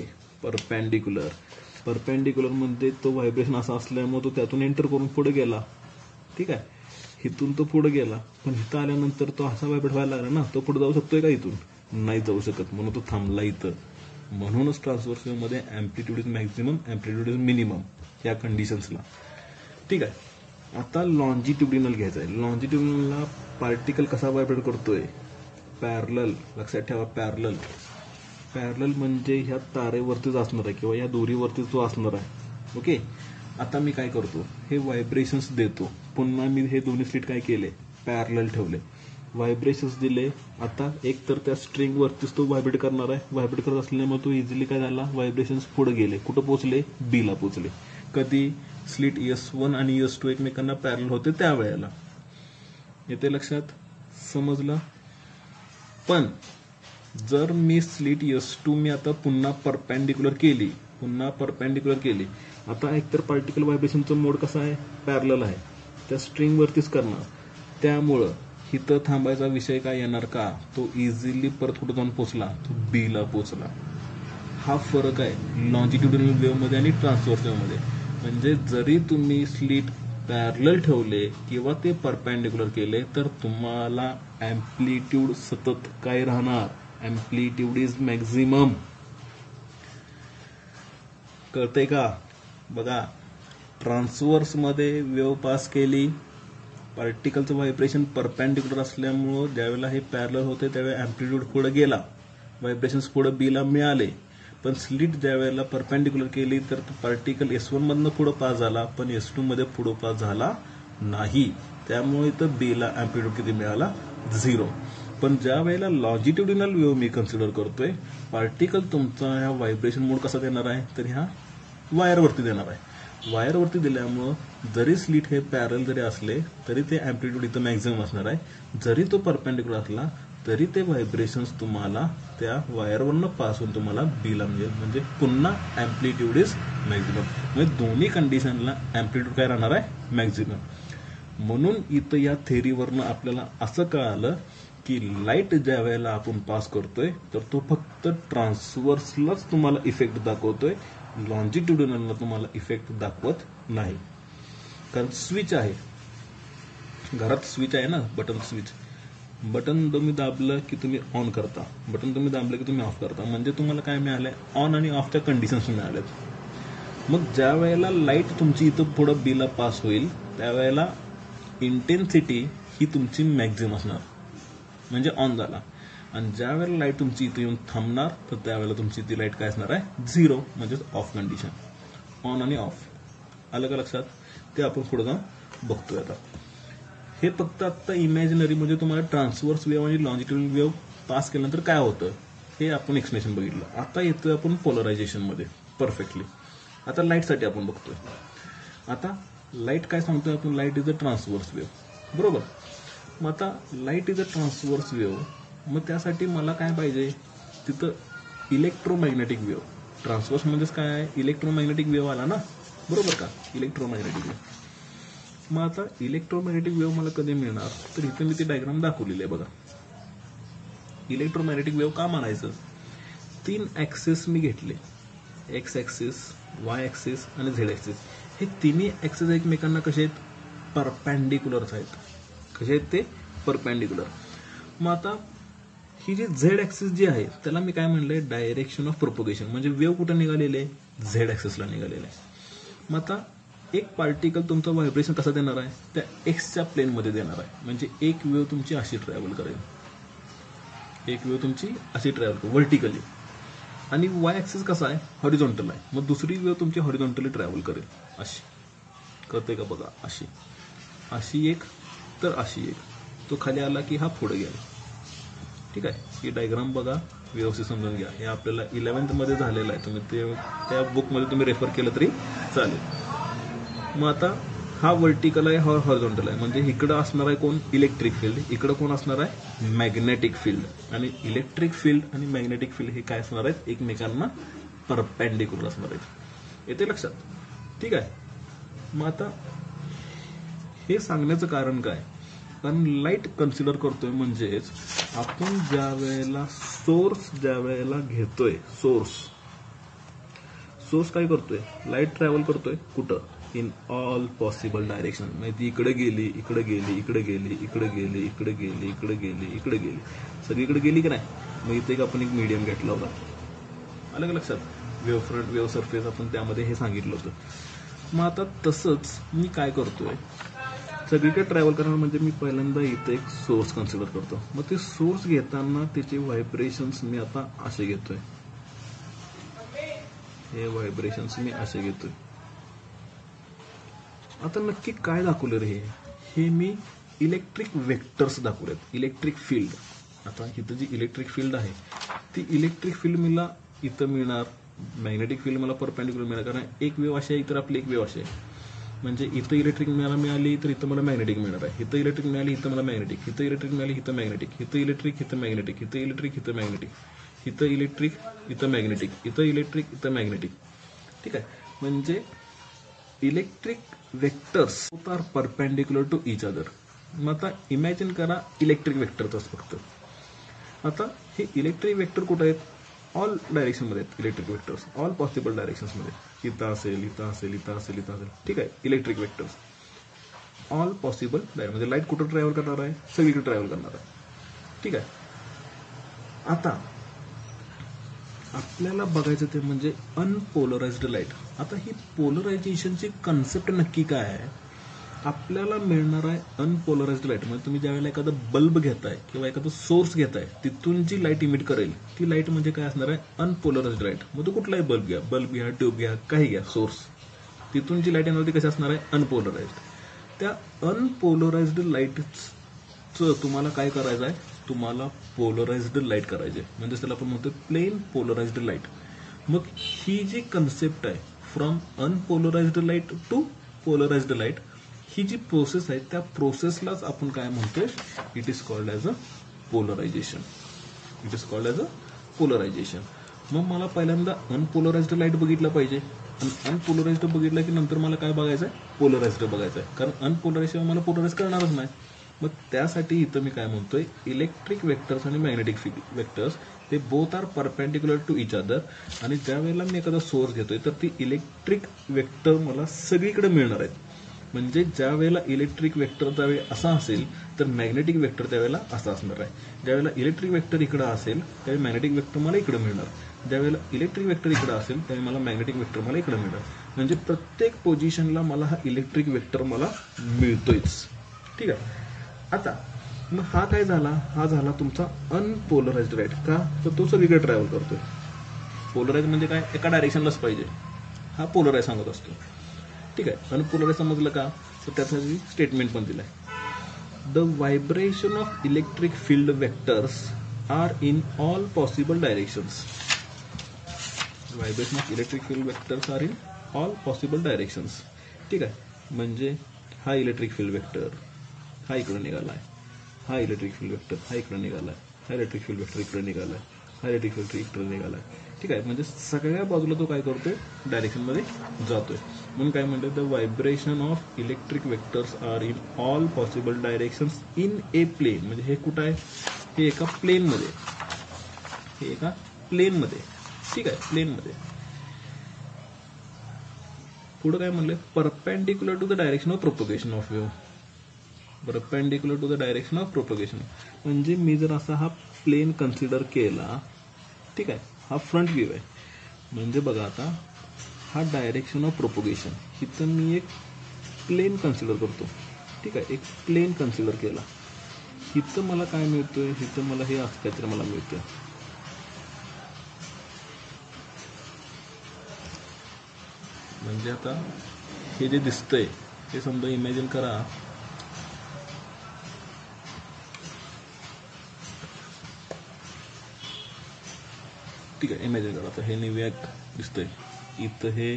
परपेंडिक्युलर. परपेंडिक्युलर म्हणजे तो व्हायब्रेशन असा असल्यामुळे तो त्यातून एंटर करून पुढे गेला. ठीक आहे, इथून तो पुढे गेला, पण इथं आल्यानंतर तो असा व्हायब्रेट व्हायला लागला ना, तो पुढे जाऊ शकतोय का? इथून नाही जाऊ शकत, म्हणून तो थांबला इथं. म्हणूनच ट्रान्सव्हर्स वेव्हमध्ये amplitude is maximum, amplitude is minimum या कंडिशन्सला. ठीक आहे. आता लॉन्जिट्युडिनल घ्यायचं आहे. लॉन्जिट्युडिनलला पार्टिकल कसा व्हायब्रेट करतोय? पॅरलल. लक्षात ठेवा, पॅरलल. पॅरलल म्हणजे ह्या तारेवरतीच असणार आहे किंवा या दोरीवरतीच तो असणार आहे. ओके, आता मी काय करतो? हे व्हायब्रेशन्स देतो. पुन्हा मी हे दोन्ही स्लिट काय केले? पॅरलल ठेवले. व्हायब्रेशन्स दिले. आता एक तर त्या स्ट्रिंग वरतीच तो व्हायब्रेट करणार आहे. व्हायब्रेट करत असल्यामुळे तो इझिली काय झाला? व्हायब्रेशन्स पुढे गेले. कुठं पोहोचले? बी ला पोहोचले. कधी? स्लिट S1 आणि S2 एकमेकांना पॅरल होते त्यावेळेला. येते लक्षात? समजलं? पण जर मी स्लिट S2 मी आता पुन्हा परपेंडिक्युलर केली, आता एकतर पार्टिकल व्हायब्रेशनचा मोड कसा आहे? पॅरलल आहे. त्या स्ट्रिंग वरतीच करणार. त्यामुळं इथं थांबायचा विषय काय येणार का? तो इझिली परत कुठं जाऊन पोहोचला? तो बी ला पोहोचला. हा फरक आहे लॉन्जिट्युडिनल वेव्हमध्ये आणि ट्रान्सव्हर्स वेव्हमध्ये. म्हणजे जरी तुम्ही स्लिट पॅरलल ठेवले किंवा ते परपेंडिक्युलर केले तर तुम्हाला अँप्लिट्यूड सतत काय राहणार? Amplitude is maximum. कळतंय का? बघा, ट्रान्सव्हर्समध्ये वेव्ह पास केली, पार्टिकलचं व्हायब्रेशन परपेंडिक्युलर असल्यामुळं ज्यावेळेला हे पॅरलल होते त्यावेळेला अँप्लिट्यूड पुढे गेला, व्हायब्रेशन्स पुढे बीला मिळाले. पण स्लिट ज्या वेळेला परपेंडिक्युलर केली तर पार्टिकल S1 मधनं पुढे पास झाला, पण S2 मध्ये पुढे पास झाला नाही. त्यामुळे इथं बीला अँप्लिट्यूड किती मिळाला? 0. पण ज्या वेळेला लॉन्जिट्युडिनल वेव्ह मी कन्सिडर करतोय, पार्टिकल तुमचा ह्या व्हायब्रेशन मोड कसा देणार आहे? तर ह्या वायरवरती देणार आहे. वायरवरती दिल्यामुळं जरी स्लिट हे पॅरल जरी असले तरी ते अँप्लिट्यूड इथं मॅक्झिमम असणार आहे. जरी तो परपेंडिक्युलर असला तरी ते व्हायब्रेशन्स तुम्हाला त्या वायरवरनं पास होऊन तुम्हाला बीला मिळेल. म्हणजे पुन्हा अँप्लिट्यूड इज मॅक्झिमम. म्हणजे दोन्ही कंडिशनला अँप्लिट्यूड काय राहणार आहे? मॅक्झिमम. म्हणून इथं या थेरीवरनं आपल्याला असं कळालं की लाईट ज्या वेळेला आपण पास करतोय तर तो फक्त ट्रान्सव्हर्सलाच तुम्हाला इफेक्ट दाखवतोय, लॉन्जिट्युडिनलला तुम्हाला इफेक्ट दाखवत नाही. कारण स्विच आहे घरात, स्विच आहे ना, बटन स्विच. बटन तुम्ही दाबलं की तुम्ही ऑन करता, बटन तुम्ही दाबलं की तुम्ही ऑफ करता. म्हणजे तुम्हाला काय मिळालंय? ऑन आणि ऑफच्या कंडिशन्स मिळाल्यात. मग ज्या वेळेला लाईट तुमची इथं पुढं बीला पास होईल त्यावेळेला इंटेन्सिटी ही तुमची मॅक्झिमम असणार, म्हणजे ऑन झाला. आणि ज्या वेळेला लाईट तुमची इथे येऊन थांबणार तर त्यावेळेला तुमची ती लाईट काय असणार आहे, 0 म्हणजेच ऑफ कंडिशन. ऑन आणि ऑफ आलं का लक्षात? ते आपण पुढे जाऊन बघतोय. आता हे फक्त आता इमॅजिनरी म्हणजे तुम्हाला ट्रान्सव्हर्स वेव्ह आणि लॉंजिट्युडनल वेव्ह पास केल्यानंतर काय होतं हे आपण एक्सप्लेनेशन बघितलं. आता येतोय आपण पोलरायझेशन मध्ये परफेक्टली. आता लाईटसाठी आपण बघतोय. आता लाईट काय सांगतोय आपण, light is a transverse wave, बरोबर. मग आता light is a transverse wave, मग त्यासाठी मला काय पाहिजे, तिथं इलेक्ट्रोमॅग्नेटिक वेव्ह. ट्रान्सव्हर्स म्हणजेच काय आहे, इलेक्ट्रोमॅग्नेटिक वेव्ह आला ना, बरोबर का, इलेक्ट्रोमॅग्नेटिक वेव्ह. मग आता इलेक्ट्रोमॅग्नेटिक वेव्ह मला कधी मिळणार, तर इथे मी ती डायग्राम दाखवलेली आहे बघा. इलेक्ट्रोमॅग्नेटिक वेव्ह का म्हणायचं, 3 ऍक्सिस मी घेतले, एक्स ऍक्सिस, वाय ऍक्सिस आणि झेड ऍक्सिस. हे तिन्ही ऍक्सिस एकमेकांना कसे आहेत, परपॅन्डिक्युलर आहेत. कसे आहेत ते, परपॅन्डिक्युलर. मग आता ही जी झेड ऍक्सिस जी आहे त्याला मी काय म्हणलंय, डायरेक्शन ऑफ प्रोपोगेशन. म्हणजे वेव्ह कुठं निघालेले आहे, झेड ऍक्सिसला निघालेले आहे. मग आता एक पार्टिकल तुमचं व्हायब्रेशन कसं देणार आहे, त्या एक्सच्या प्लेनमध्ये देणार आहे. म्हणजे एक वेव्ह तुमची अशी ट्रॅव्हल करेल, एक वेव्ह तुमची अशी ट्रॅव्हल करेल व्हर्टिकली. आणि वाय ऍक्सिस कसा आहे, हॉरिझॉन्टल आहे. मग दुसरी वेव्ह तुमची हॉरिझॉन्टली ट्रॅव्हल करेल अशी. कळते का बघा, अशी, अशी एक, तर अशी एक. तो खाली आला की हा पुढे गेला. ठीक आहे, ही डायग्राम बघा, व्यवस्थित समजून घ्या. हे आपल्याला 11th मध्ये झालेलं आहे. तुम्ही ते त्या बुकमध्ये तुम्ही रेफर केलं तरी चालेल. मग आता हा व्हर्टिकल आहे, हा हॉरिझॉन्टल आहे. म्हणजे इकडं असणार आहे कोण, इलेक्ट्रिक फील्ड. इकडं कोण असणार आहे, मॅग्नेटिक फील्ड. आणि इलेक्ट्रिक फील्ड आणि मॅग्नेटिक फील्ड हे काय असणार आहेत, एकमेकांना परपॅन्डिक्युलर असणार आहेत. येते लक्षात? ठीक आहे. मग आता हे सांगण्याचं कारण काय, कारण लाईट कन्सिडर करतोय म्हणजेच आपण ज्या वेळेला ज्या वेळेला घेतोय, सोर्स काय करतोय, लाईट ट्रॅव्हल करतोय कुठं, इन ऑल पॉसिबल डायरेक्शन. म्हणजे ती इकडे गेली, इकडे गेली, इकडे गेली, इकडे गेली, इकडे गेली, इकडे गेली, इकडे गेली, सगळीकडे गेली की नाही. मग इथे एक आपण एक मीडियम घेतला होता. आलं का लक्षात, वेव्ह फ्रंट, वेव्ह सरफेस, आपण त्यामध्ये हे सांगितलं होतं. मग आता तसंच मी काय करतोय, सगळीकडे ट्रॅव्हल करणार म्हणजे मी पहिल्यांदा इथे एक सोर्स कन्सिडर करतो. मग ते सोर्स घेताना त्याचे व्हायब्रेशन्स मी आता असे घेतोय, हे व्हायब्रेशन्स मी असे घेतोय. आता नक्की काय दाखवलं रे हे मी इलेक्ट्रिक वेक्टर्स दाखवलेत, इलेक्ट्रिक फील्ड. आता इथं जी इलेक्ट्रिक फील्ड आहे ती इलेक्ट्रिक फील्ड मला इथं मिळणार, मॅग्नेटिक फील्ड मला परपॅन्डिक्युलर मिळणार. कारण एक वेव्ह अशी आहे, इतर आपली एक वेव्ह अशी आहे. म्हणजे इथं इलेक्ट्रिक मला मिळाली तर इथं मला मॅग्नेटिक मिळणार आहे. इथं इलेक्ट्रिक मिळाली, इथं मला मॅग्नेटिक. इथं इलेक्ट्रिक मिळाली, इथं मॅग्नेटिक. इथं इलेक्ट्रिक, इथं मॅग्नेटिक. इथं इलेक्ट्रिक, इथं मॅग्नेटिक. इथं इलेक्ट्रिक, इथं मॅग्नेटिक. इथं इलेक्ट्रिक, इथं मॅग्नेटिक. ठीक आहे. म्हणजे electric vectors are perpendicular to each other. मग आता इमॅजिन करा इलेक्ट्रिक वेक्टरच फक्त. आता हे इलेक्ट्रिक वेक्टर कुठे आहेत, ऑल डायरेक्शन मध्ये आहेत. Electric vectors all possible directions मध्ये, इथं असेल, इथं असेल, इथं असेल, इथं असेल. ठीक आहे. Electric vectors all possible direction म्हणजे लाईट कुठं ट्रॅव्हल करणार आहे, सगळीकडे ट्रॅव्हल करणार आहे. ठीक आहे. आता आपल्याला बघायचं ते म्हणजे अनपोलराइज्ड लाईट. आता ही पोलरायझेशनची कन्सेप्ट नक्की काय आहे, आपल्याला मिळणार आहे अनपोलराइज्ड लाईट. म्हणजे तुम्ही ज्यावेळेला एखादा बल्ब घेताय किंवा एखादा सोर्स घेताय, तिथून जी लाईट इमिट करेल ती लाईट म्हणजे काय असणार आहे, अनपोलराइज्ड लाईट. मग तो कुठलाही बल्ब घ्या, ट्यूब घ्या, काही घ्या, सोर्स, तिथून जी लाईट येणार ती कशी असणार आहे, अनपोलराइज्ड. त्या अनपोलराइज्ड लाईटचं तुम्हाला काय करायचं आहे, तुम्हाला पोलराइज्ड लाईट करायचे. म्हणजे त्याला आपण म्हणतो प्लेन पोलराइज्ड लाईट. मग ही जी कन्सेप्ट आहे, from unpolarised light to polarised light, ही जी प्रोसेस आहे त्या प्रोसेसलाच आपण काय म्हणतोय, it is called as a polarisation. It is called as a polarisation. मग मला पहिल्यांदा अनपोलराइज्ड लाईट बघितलं पाहिजे, आणि अनपोलराइज्ड बघितलं की नंतर मला काय बघायचं आहे, पोलराइज्ड बघायचं आहे. कारण अनपोलराइज्ड मला पोलराइज करणारच नाही. मग त्यासाठी इथं मी काय म्हणतोय, इलेक्ट्रिक वेक्टर्स आणि मॅग्नेटिक वेक्टर्स ते both are perpendicular to each other. आणि ज्या वेळेला मी एखादा सोर्स घेतोय तर ती इलेक्ट्रिक वेक्टर मला सगळीकडे मिळणार आहेत. म्हणजे ज्या वेळेला इलेक्ट्रिक वेक्टर त्यावेळी असा असेल तर मॅग्नेटिक वेक्टर त्यावेळेला असा असणार आहे. ज्यावेळेला इलेक्ट्रिक वेक्टर इकडं असेल त्यावेळी मॅग्नेटिक वेक्टर मला इकडे मिळणार. ज्यावेळेला इलेक्ट्रिक वेक्टर इकडं असेल त्यावेळी मला मॅग्नेटिक वेक्टर मला इकडे मिळणार. म्हणजे प्रत्येक पोझिशनला मला हा इलेक्ट्रिक वेक्टर मला मिळतोयच. ठीक आहे. आता मग हा काय झाला, हा झाला तुमचा अनपोलराइज्ड लाईट. का तर तो सगळीकडे ट्रॅव्हल करतोय. पोलराइज म्हणजे काय, एका डायरेक्शनलाच पाहिजे, हा पोलराइज सांगत असतो. ठीक आहे. अनपोलराइज समजलं का, तर त्यासाठी स्टेटमेंट पण दिलंय. The vibration of electric field vectors are in all possible directions. Vibration of electric field vectors are in all possible directions. ठीक आहे. म्हणजे हा इलेक्ट्रिक फील्ड वेक्टर हा इकडे निघालाय, हा इलेक्ट्रिक फील्ड वेक्टर हा इकडे निघालाय, हा इलेक्ट्रिक फील्ड वेक्टर इकडे निघालाय, हा इलेक्ट्रिक फील्ड इकडे निघालाय. ठीक आहे. म्हणजे सगळ्या बाजूला तो काय करतोय, डायरेक्शनमध्ये जातोय. म्हणून काय म्हणतात, the vibration of electric vectors are in all possible directions in a plane. म्हणजे हे कुठं आहे, हे एका प्लेनमध्ये, हे एका प्लेनमध्ये. ठीक आहे. प्लेनमध्ये. पुढे काय म्हणलंय, perpendicular to the direction of propagation of wave. Perpendicular to the direction of propagation. म्हणजे मी जर असा हा प्लेन कन्सिडर केला, ठीक आहे, हा फ्रंट व्ह्यू आहे. म्हणजे बघा आता हा डायरेक्शन ऑफ प्रोपगेशन, इथं मी एक प्लेन कन्सिडर करतो. ठीक आहे. एक प्लेन कन्सिडर केला, इथं मला काय मिळतोय, इथं मला हे असं काहीतरी मला मिळतंय. म्हणजे आता हे जे दिसतंय हे समजा इमॅजिन करा, ठीक आहे, इमॅजिन करा. आता हे निव्याक दिसतंय, इथं हे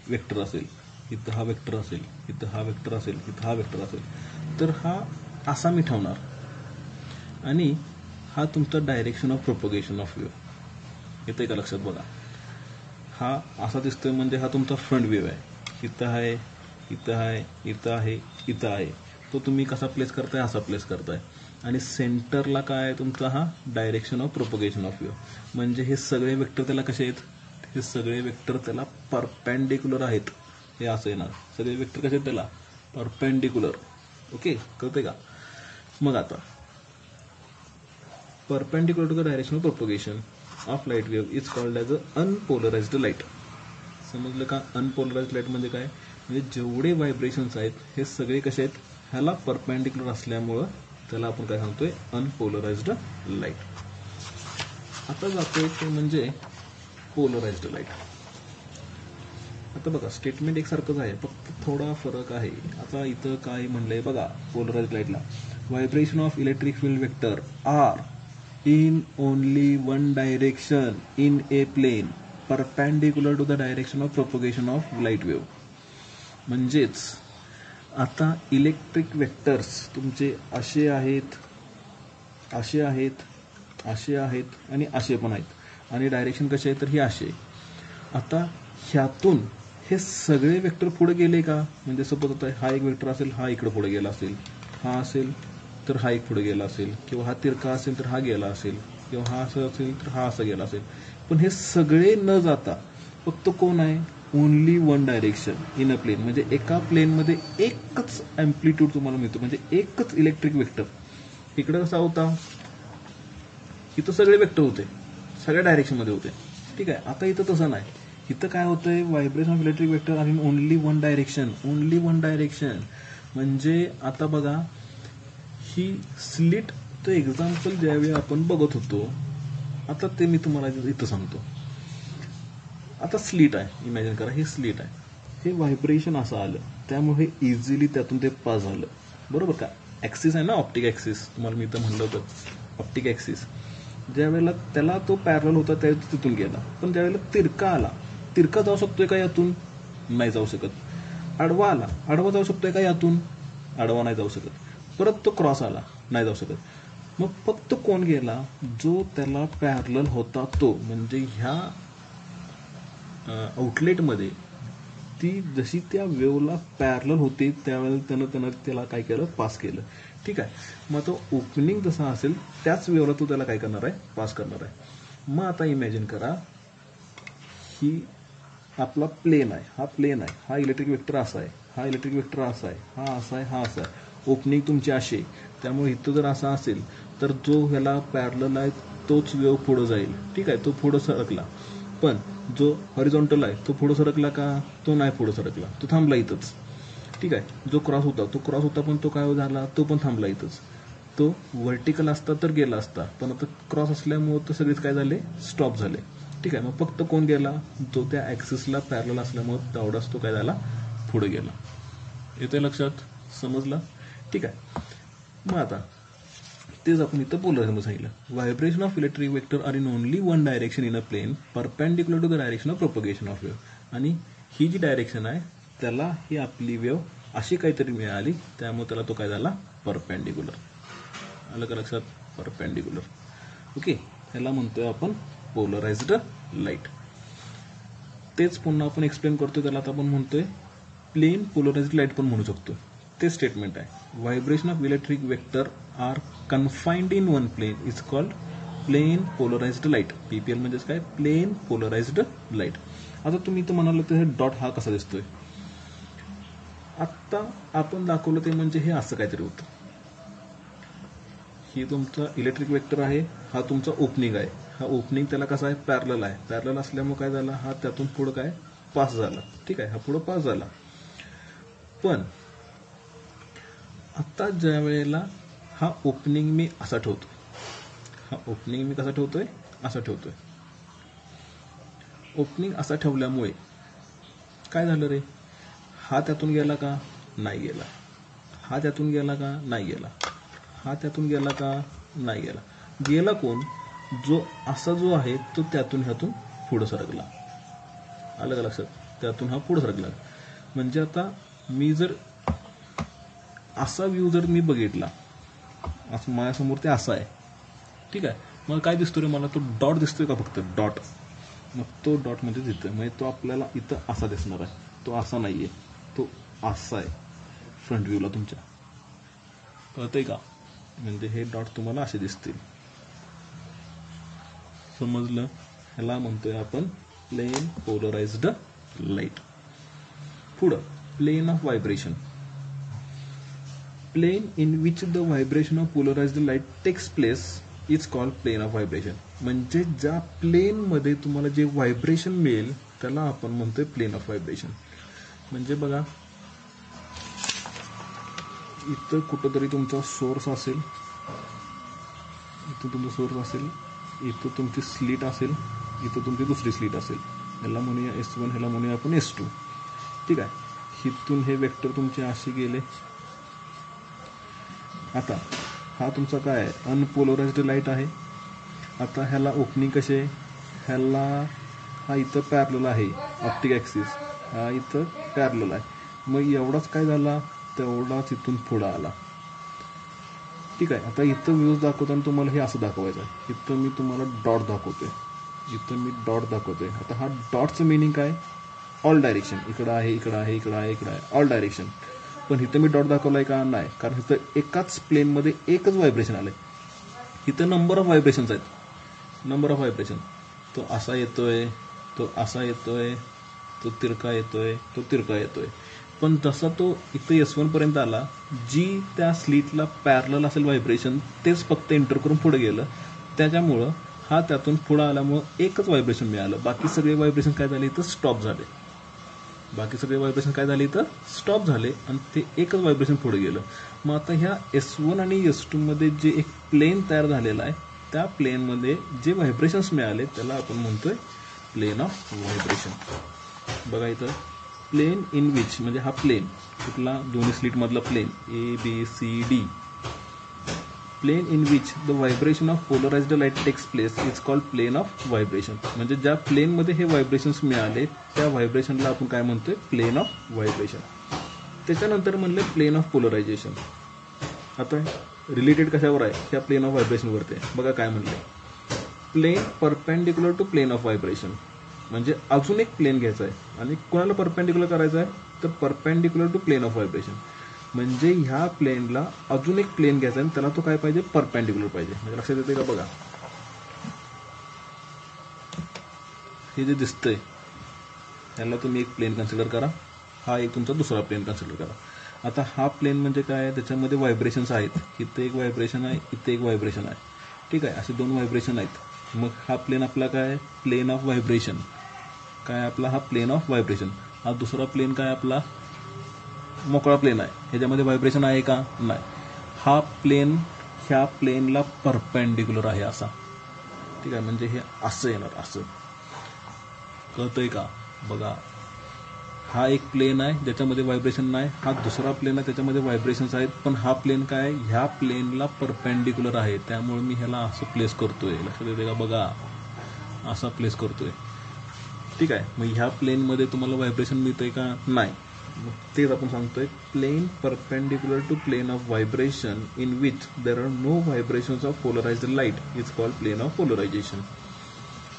वेक्टर असेल, इथं हा वेक्टर असेल, इथं हा वेक्टर असेल, इथं हा वेक्टर असेल. तर हा असा मी ठेवणार आणि हा तुमचा direction of propagation of view. येतंय का लक्षात? बघा, हा असा दिसतोय म्हणजे हा तुमचा फ्रंट व्ह्यू आहे. इथं आहे, इथं आहे, इथं आहे, इथं आहे. तो तुम्ही कसा प्लेस करताय, असा प्लेस करताय. आणि सेंटरला काय आहे तुमचा, हा direction of propagation of view. म्हणजे हे सगळे वेक्टर त्याला कसे आहेत, हे सगळे वेक्टर त्याला परपेंडिक्युलर आहेत. हे असं येणार, सगळे वेक्टर कसे आहेत त्याला परपेंडिक्युलर. ओके, कळतंय का? मग आता perpendicular to the direction of propagation of light wave is called as a unpolarised light. समजलं का? अनपोलराइज्ड लाईट म्हणजे काय, म्हणजे जेवढे व्हायब्रेशन्स आहेत हे सगळे कसे आहेत, ह्याला परपेंडिक्युलर असल्यामुळं त्याला आपण काय सांगतोय, अनपोलराइज्ड लाईट. आता जातोय ते म्हणजे पोलराइज्ड लाईट. आता बघा, स्टेटमेंट एकसारखंच आहे, फक्त थोडा फरक आहे. आता इथं काय म्हणलंय बघा, पोलराइज्ड लाईटला vibration of electric field vector are in only one direction in a plane perpendicular to the direction of propagation of light wave. म्हणजेच आता इलेक्ट्रिक वेक्टर्स तुमचे असे आहेत, असे आहेत, असे आहेत आणि असे पण आहेत. आणि डायरेक्शन कसे आहे, तर ही असे. आता ह्यातून हे सगळे वेक्टर पुढे गेले का, म्हणजे सपोज आता हा एक वेक्टर असेल, हा इकडे पुढे गेला असेल, हा असेल तर हा एक पुढे गेला असेल, किंवा हा तिरका असेल तर हा गेला असेल, किंवा हा असं असेल तर हा असं गेला असेल. पण हे सगळे न जाता फक्त कोण आहे, only one direction in a plane. म्हणजे एका प्लेनमध्ये एकच अँप्लिट्यूड तुम्हाला मिळतो, म्हणजे एकच इलेक्ट्रिक वेक्टर. इकडे कसा होता, इथं सगळे वेक्टर होते, सगळ्या डायरेक्शनमध्ये होते. ठीक आहे. आता इथं तसं नाही. इथं काय होतंय, vibration of electric vector are in only one direction. Only one direction म्हणजे आता बघा, ही स्लिटचं एक्झाम्पल ज्यावेळी आपण बघत होतो, आता ते मी तुम्हाला इथं सांगतो. आता स्लिट आहे, इमॅजिन करा, हे स्लिट आहे, हे व्हायब्रेशन असं आलं, त्यामुळे इझिली त्यातून ते पास झालं. बरोबर का? ॲक्सिस आहे ना, ऑप्टिक ॲक्सिस, तुम्हाला मी इथं म्हणलं होतं, ऑप्टिक ॲक्सिस. ज्या वेळेला त्याला तो पॅरल होता त्या तिथून गेला. पण ज्यावेळेला तिरका आला, तिरका जाऊ शकतोय का यातून? नाही जाऊ शकत. आडवा आला, आडवा जाऊ शकतोय का यातून? आडवा नाही जाऊ शकत. परत तो क्रॉस आला, नाही जाऊ शकत. मग फक्त कोण गेला, जो त्याला पॅरलल होता तो. म्हणजे ह्या आउटलेटमध्ये ती जशी त्या वेव्हला पॅरलल होती त्यावेळेला त्यानं त्याला काय केलं, पास केलं. ठीक आहे. मग तो ओपनिंग जसा असेल त्याच वेव्हला तो त्याला काय करणार आहे, पास करणार आहे. मग आता इमॅजिन करा, ही आपला प्लेन आहे, हा प्लेन आहे, हा इलेक्ट्रिक वेक्टर असा आहे, हा इलेक्ट्रिक वेक्टर असा आहे, हा असा आहे, हा असा आहे. ओपनिंग तुमची अशी, त्यामुळे इथं जर असा असेल तर जो ह्याला पॅरलल आहे तोच वेव्ह पुढं जाईल. ठीक आहे. तो पुढं सरकला. पण जो हॉरिझॉन्टल आहे तो पुढं सरकला का? तो नाही पुढं सरकला, तो थांबला इथंच. ठीक आहे. जो क्रॉस होता तो क्रॉस होता, पण तो काय झाला, तो पण थांबला इथंच. तो व्हर्टिकल असता तर गेला असता, पण आता क्रॉस असल्यामुळे तर सगळेच काय झाले, स्टॉप झाले. ठीक आहे, मग फक्त कोण गेला, जो त्या ॲक्सिसला पॅरलल असल्यामुळे तेवढाच तो काय झाला, पुढे गेला. येते लक्षात, समजला. ठीक आहे, मग आता तेच आपण इथं पोलरायझेशन सांगितलं. Vibration of electric vector are in only one direction in a plane perpendicular to the direction of propagation of wave. आणि ही जी डायरेक्शन आहे त्याला ही आपली वेव्ह अशी काहीतरी मिळाली, त्यामुळे त्याला तो काय झाला, परपेंडिक्युलर. आलं का लक्षात, परपेंडिक्युलर. ओके, ह्याला म्हणतोय आपण पोलराइज्ड लाईट. तेच पुन्हा आपण एक्सप्लेन करतोय, त्याला आता आपण म्हणतोय प्लेन पोलराइज्ड लाईट पण म्हणू शकतो. ते स्टेटमेंट आहे, vibration of electric vector are confined in one plane is called plane polarised light. PPL म्हणजेच काय, प्लेन पोलराइज्ड लाईट. आता तुम्ही इथं म्हणाल तर डॉट हा कसा दिसतोय, आत्ता आपण दाखवलं ते म्हणजे हे असं काहीतरी होतं. ही तुमचा इलेक्ट्रिक वेक्टर आहे, हा तुमचा ओपनिंग आहे. हा ओपनिंग त्याला कसा आहे, पॅरलल आहे. पॅरलल असल्यामुळे काय झाला, हा त्यातून पुढं काय पास झाला. ठीक आहे, हा पुढं पास झाला. पण आता ज्या वेळेला हा ओपनिंग मी असा ठेवतोय, हा ओपनिंग मी कसा ठेवतोय, असा ठेवतोय. ओपनिंग असा ठेवल्यामुळे काय झालं रे, हा त्यातून गेला का, नाही गेला. हा त्यातून गेला का, नाही गेला. हा त्यातून गेला का, नाही गेला. गेला कोण, जो असा जो आहे तो त्यातून ह्यातून पुढं सरकला. आलं का लक्षात, त्यातून हा पुढं सरकला. म्हणजे आता मी जर असा व्ह्यू जर मी बघितला, असं माझ्यासमोर ते असं आहे. ठीक आहे, मग काय दिसतो रे मला, तो डॉट दिसतोय का, फक्त डॉट. मग तो डॉट म्हणजे तिथं, म्हणजे तो आपल्याला इथं असा दिसणार आहे. तो असा नाहीये, तो असा आहे फ्रंट व्ह्यूला तुमच्या. कळतंय का, म्हणजे हे डॉट तुम्हाला असे दिसतील. समजलं, ह्याला म्हणतोय आपण प्लेन पोलराइज्ड लाईट. पुढं plane of vibration. Plane in which the vibration of polarized light takes place is called plane of vibration. म्हणजे ज्या प्लेन मध्ये तुम्हाला जे व्हायब्रेशन मिळेल त्याला आपण म्हणतोय प्लेन ऑफ व्हायब्रेशन. म्हणजे बघा, इथं कुठंतरी तुमचा सोर्स असेल, इथं तुमचा सोर्स असेल, इथं तुमची स्लीट असेल, इथं तुमची दुसरी स्लीट असेल. ह्याला म्हणूया S1, ह्याला म्हणूया आपण S2. ठीक आहे, इथून हे वेक्टर तुमचे असे गेले. आता हा तुमचा काय आहे, अनपोलराइज्ड लाईट आहे. आता ह्याला ओपनिंग कसे, ह्याला हा इथं पॅरलल आहे, ऑप्टिक ॲक्सिस हा इथं पॅरलल आहे. मग एवढाच काय झाला, तेवढाच इथून पुढं आला. ठीक आहे, आता इथं व्ह्यूज दाखवताना तुम्हाला हे असं दाखवायचं आहे. इथं मी तुम्हाला डॉट दाखवतोय, इथं मी डॉट दाखवतोय. आता हा डॉटचं मिनिंग काय, ऑल डायरेक्शन. इकडं आहे, इकडं आहे, इकडं आहे, इकडं आहे, ऑल डायरेक्शन. पण इथं मी डॉट दाखवलाय का, नाही, कारण इथं एकाच प्लेनमध्ये एकच व्हायब्रेशन आलंय. इथं नंबर ऑफ व्हायब्रेशन्स आहेत, नंबर ऑफ व्हायब्रेशन. तो असा येतोय, तो असा येतोय, तो तिरका येतोय, तो तिरका येतोय. पण जसा तो इथं S1 पर्यंत आला, जी त्या स्लीटला पॅरलल असेल व्हायब्रेशन तेच फक्त एंटर करून पुढे गेलं. त्याच्यामुळं हा त्यातून पुढं आल्यामुळं एकच व्हायब्रेशन मिळालं. बाकी सगळे व्हायब्रेशन काय झाले, इथं स्टॉप झाले. बाकी सगळे व्हायब्रेशन काय झाले, इथं स्टॉप झाले आणि ते एकच व्हायब्रेशन पुढे गेलं. मग आता ह्या S1 आणि S2 मध्ये जे एक प्लेन तयार झालेला आहे, त्या प्लेनमध्ये जे व्हायब्रेशन्स मिळाले त्याला आपण म्हणतोय प्लेन ऑफ व्हायब्रेशन. बघा इथं प्लेन इन विच, म्हणजे हा प्लेन कुठला, दोन्ही स्लीट मधला plane ABCD. Plane in which the vibration of polarized light takes place is called plane of vibration. म्हणजे ज्या प्लेनमध्ये हे व्हायब्रेशन्स मिळाले त्या व्हायब्रेशनला आपण काय म्हणतोय, प्लेन ऑफ व्हायब्रेशन. त्याच्यानंतर म्हणले प्लेन ऑफ पोलरायझेशन. आता रिलेटेड कशावर आहे, त्या प्लेन ऑफ व्हायब्रेशनवरती आहे. बघा काय म्हणले, plane perpendicular to plane of vibration. म्हणजे अजून एक प्लेन घ्यायचा आहे आणि कोणाला परपेंडिक्युलर करायचं आहे, तर perpendicular to plane of vibration. म्हणजे ह्या प्लेनला अजून एक प्लेन घ्यायचा आहे, त्याला तो काय पाहिजे, परपेंडिक्युलर पाहिजे. म्हणजे लक्षात येते का, बघा हे जे दिसतंय ह्याला तुम्ही एक प्लेन कन्सिडर करा, हा एक तुमचा दुसरा प्लेन कन्सिडर करा. आता हा प्लेन म्हणजे काय, त्याच्यामध्ये व्हायब्रेशन्स आहेत. इथं एक व्हायब्रेशन आहे, इथं एक व्हायब्रेशन आहे. ठीक आहे, असे दोन व्हायब्रेशन आहेत. मग हा प्लेन आपला काय, प्लेन ऑफ व्हायब्रेशन. काय आपला हा प्लेन ऑफ व्हायब्रेशन. हा दुसरा प्लेन काय आपला, मोकळा प्लेन आहे. ह्याच्यामध्ये व्हायब्रेशन आहे का, नाही. हा प्लेन ह्या प्लेनला परपेंडिक्युलर आहे असा. ठीक आहे, म्हणजे हे असं येणार, असं. कळतंय का? बघा, हा एक प्लेन आहे ज्याच्यामध्ये व्हायब्रेशन नाही, हा दुसरा प्लेन आहे त्याच्यामध्ये व्हायब्रेशन्स आहेत, पण हा प्लेन काय आहे, ह्या प्लेनला परपेंडिक्युलर आहे, त्यामुळे मी ह्याला असं प्लेस करतोय. लक्षात येते का? बघा, असा प्लेस करतोय. ठीक आहे, मग ह्या प्लेनमध्ये तुम्हाला व्हायब्रेशन मिळतंय का? नाही. मग तेच आपण सांगतोय, plane perpendicular to plane of vibration in which there are no vibrations of polarized light is called plane of polarization.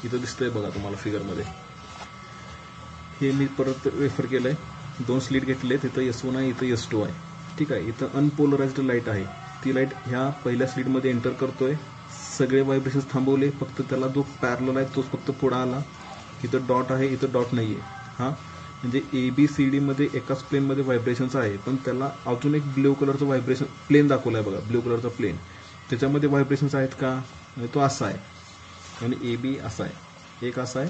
इथं दिसतंय बघा तुम्हाला फिगरमध्ये. हे मी परत रेफर केलंय. 2 स्लिट घेतलेत, इथं S1 आहे, इथं S2 आहे. ठीक आहे, इथं अनपोलराइज्ड लाईट आहे. ती लाईट ह्या पहिल्या स्लिटमध्ये एंटर करतोय. सगळे व्हायब्रेशन्स थांबवले, फक्त त्याला जो पॅरलल आहे तोच फक्त पुढे आला. इथं डॉट आहे, इथं डॉट नाही आहे. हां, म्हणजे ABCD मध्ये एकाच प्लेनमध्ये व्हायब्रेशन्स आहे, पण त्याला अजून एक ब्ल्यू कलरचं व्हायब्रेशन प्लेन दाखवलं आहे बघा, ब्ल्यू कलरचा प्लेन. त्याच्यामध्ये व्हायब्रेशन्स आहेत का? म्हणजे तो असा आहे, आणि AB असा आहे, एक असा आहे,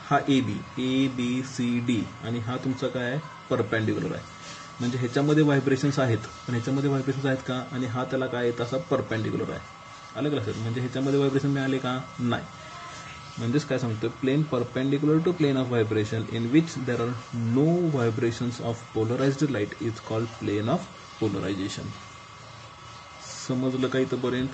हा ABCD, आणि हा तुमचा काय आहे, परपेंडिक्युलर आहे. म्हणजे ह्याच्यामध्ये व्हायब्रेशन्स आहेत, पण ह्याच्यामध्ये व्हायब्रेशन्स आहेत का? आणि हा त्याला काय येतं, असा परपेंडिक्युलर आहे. आलं का लक्षात? म्हणजे ह्याच्यामध्ये व्हायब्रेशन मिळाले का? नाही. म्हणजेच काय सांगतोय, plane perpendicular to plane of vibration in which there are no vibrations of polarized light is called plane of polarization. समजलं का इथंपर्यंत?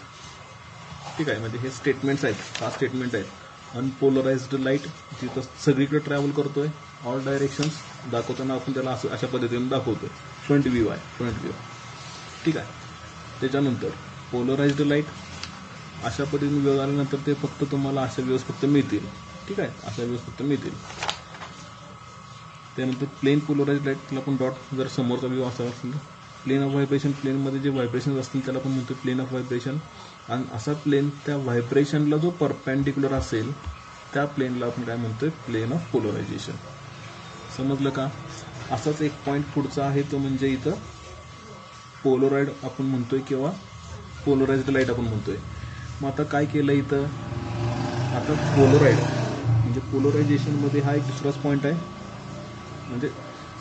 ठीक आहे, म्हणजे हे स्टेटमेंट्स आहेत, 6 स्टेटमेंट आहेत. अनपोलराइज्ड लाईट जिथं सगळीकडे ट्रॅव्हल करतोय, ऑल डायरेक्शन्स दाखवताना आपण त्याला असं अशा पद्धतीने दाखवतोय. फ्रंट व्ह्यू आहे, फ्रंट व्ह्यू. ठीक आहे, त्याच्यानंतर पोलराइज्ड लाईट अशा पद्धतीने व्ह्यू आल्यानंतर ते फक्त तुम्हाला अशा व्ह्यूज फक्त मिळतील. ठीक आहे, अशा व्ह्यूज फक्त मिळतील. त्यानंतर प्लेन पोलराइज्ड लाईट, त्याला पण डॉट जर समोरचा व्ह्यू असा असेल, प्लेन ऑफ व्हायब्रेशन, प्लेनमध्ये जे व्हायब्रेशन असतील त्याला पण म्हणतो प्लेन ऑफ व्हायब्रेशन. आणि असा प्लेन त्या व्हायब्रेशनला जो परपेंडिक्युलर असेल त्या प्लेनला आपण काय म्हणतोय, प्लेन ऑफ पोलरायझेशन. समजलं का? असाच एक पॉईंट पुढचा आहे, तो म्हणजे इथं पोलराइड आपण म्हणतोय किंवा पोलराइज्ड लाईट आपण म्हणतोय. मग आता काय केलं इथं, आता पोलराइड म्हणजे पोलरायझेशनमध्ये हा एक दुसराच पॉईंट आहे, म्हणजे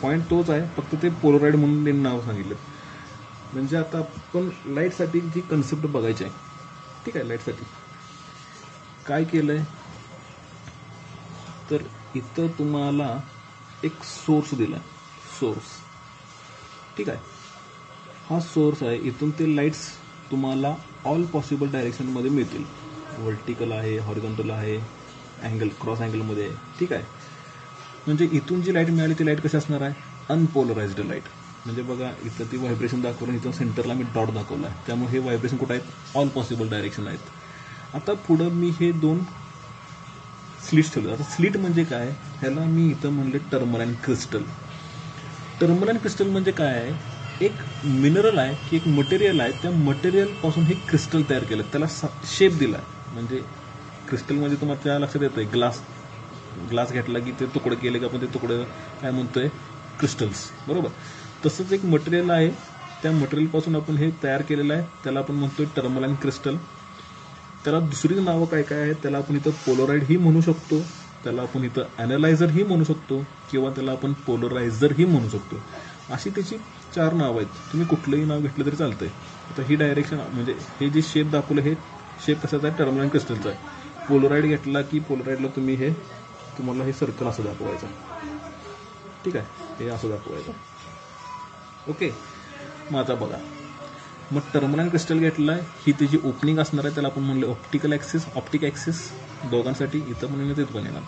पॉईंट तोच आहे, फक्त ते पोलराइड म्हणून नाव सांगितलं. म्हणजे आता आपण लाईटसाठी जी कन्सेप्ट बघायची आहे. ठीक आहे, लाईटसाठी काय केलंय, तर इथं तुम्हाला एक सोर्स दिला, सोर्स. ठीक आहे, हा सोर्स आहे, इथून ते लाईट्स तुम्हाला ऑल पॉसिबल डायरेक्शनमध्ये मिळतील. व्हर्टिकल आहे, हॉरिझॉन्टल आहे, अँगल क्रॉस अँगलमध्ये आहे. ठीक आहे, म्हणजे इथून जी लाईट मिळाली ती लाईट कशी असणार आहे, अनपोलराइज्ड लाईट. म्हणजे बघा, इथं ती व्हायब्रेशन दाखवलं, इथं सेंटरला मी डॉट दाखवला आहे, त्यामुळे हे व्हायब्रेशन कुठं आहेत, ऑल पॉसिबल डायरेक्शन आहेत. आता पुढं मी हे 2 स्लिट्स ठेवले. आता स्लिट म्हणजे काय, ह्याला मी इथं म्हणले टर्मलाइन क्रिस्टल. टर्मलाइन क्रिस्टल म्हणजे काय आहे, एक मिनरल आहे की एक मटेरियल आहे, त्या मटेरियलपासून हे क्रिस्टल तयार केलं, त्याला शेप दिला. म्हणजे क्रिस्टल म्हणजे तुम्हाला लक्षात येतंय, ग्लास घेतला की ते तुकडं केले की आपण ते तुकडं काय म्हणतोय, क्रिस्टल्स, बरोबर. तसंच एक मटेरियल आहे, त्या मटेरियलपासून आपण हे तयार केलेलं आहे, त्याला आपण म्हणतोय टर्मलाइन क्रिस्टल. त्याला दुसरी नावं काय काय आहेत, त्याला आपण इथं पोलराइड ही म्हणू शकतो, त्याला आपण इथं ॲनालायझर ही म्हणू शकतो, किंवा त्याला आपण पोलरायझर ही म्हणू शकतो. अशी त्याची 4 नावं आहेत. तुम्ही कुठलंही नाव घेतलं तरी चालतंय. आता ही डायरेक्शन म्हणजे हे जे शेप दाखवलं, हे शेप कशाचा आहे, टर्मलाइन क्रिस्टलचा आहे. पोलराइड घेतला की पोलराइडला तुम्हाला हे सर्कल असं दाखवायचं. ठीक आहे, हे असं दाखवायचं. ओके, मग आता बघा, मग टर्मलाइन क्रिस्टल घेतला, ही त्याची ओपनिंग असणार आहे, त्याला आपण म्हणलं ऑप्टिकल ॲक्सिस, ऑप्टिक ॲक्सिस दोघांसाठी, इथं पण येणार, तिथं पण येणार.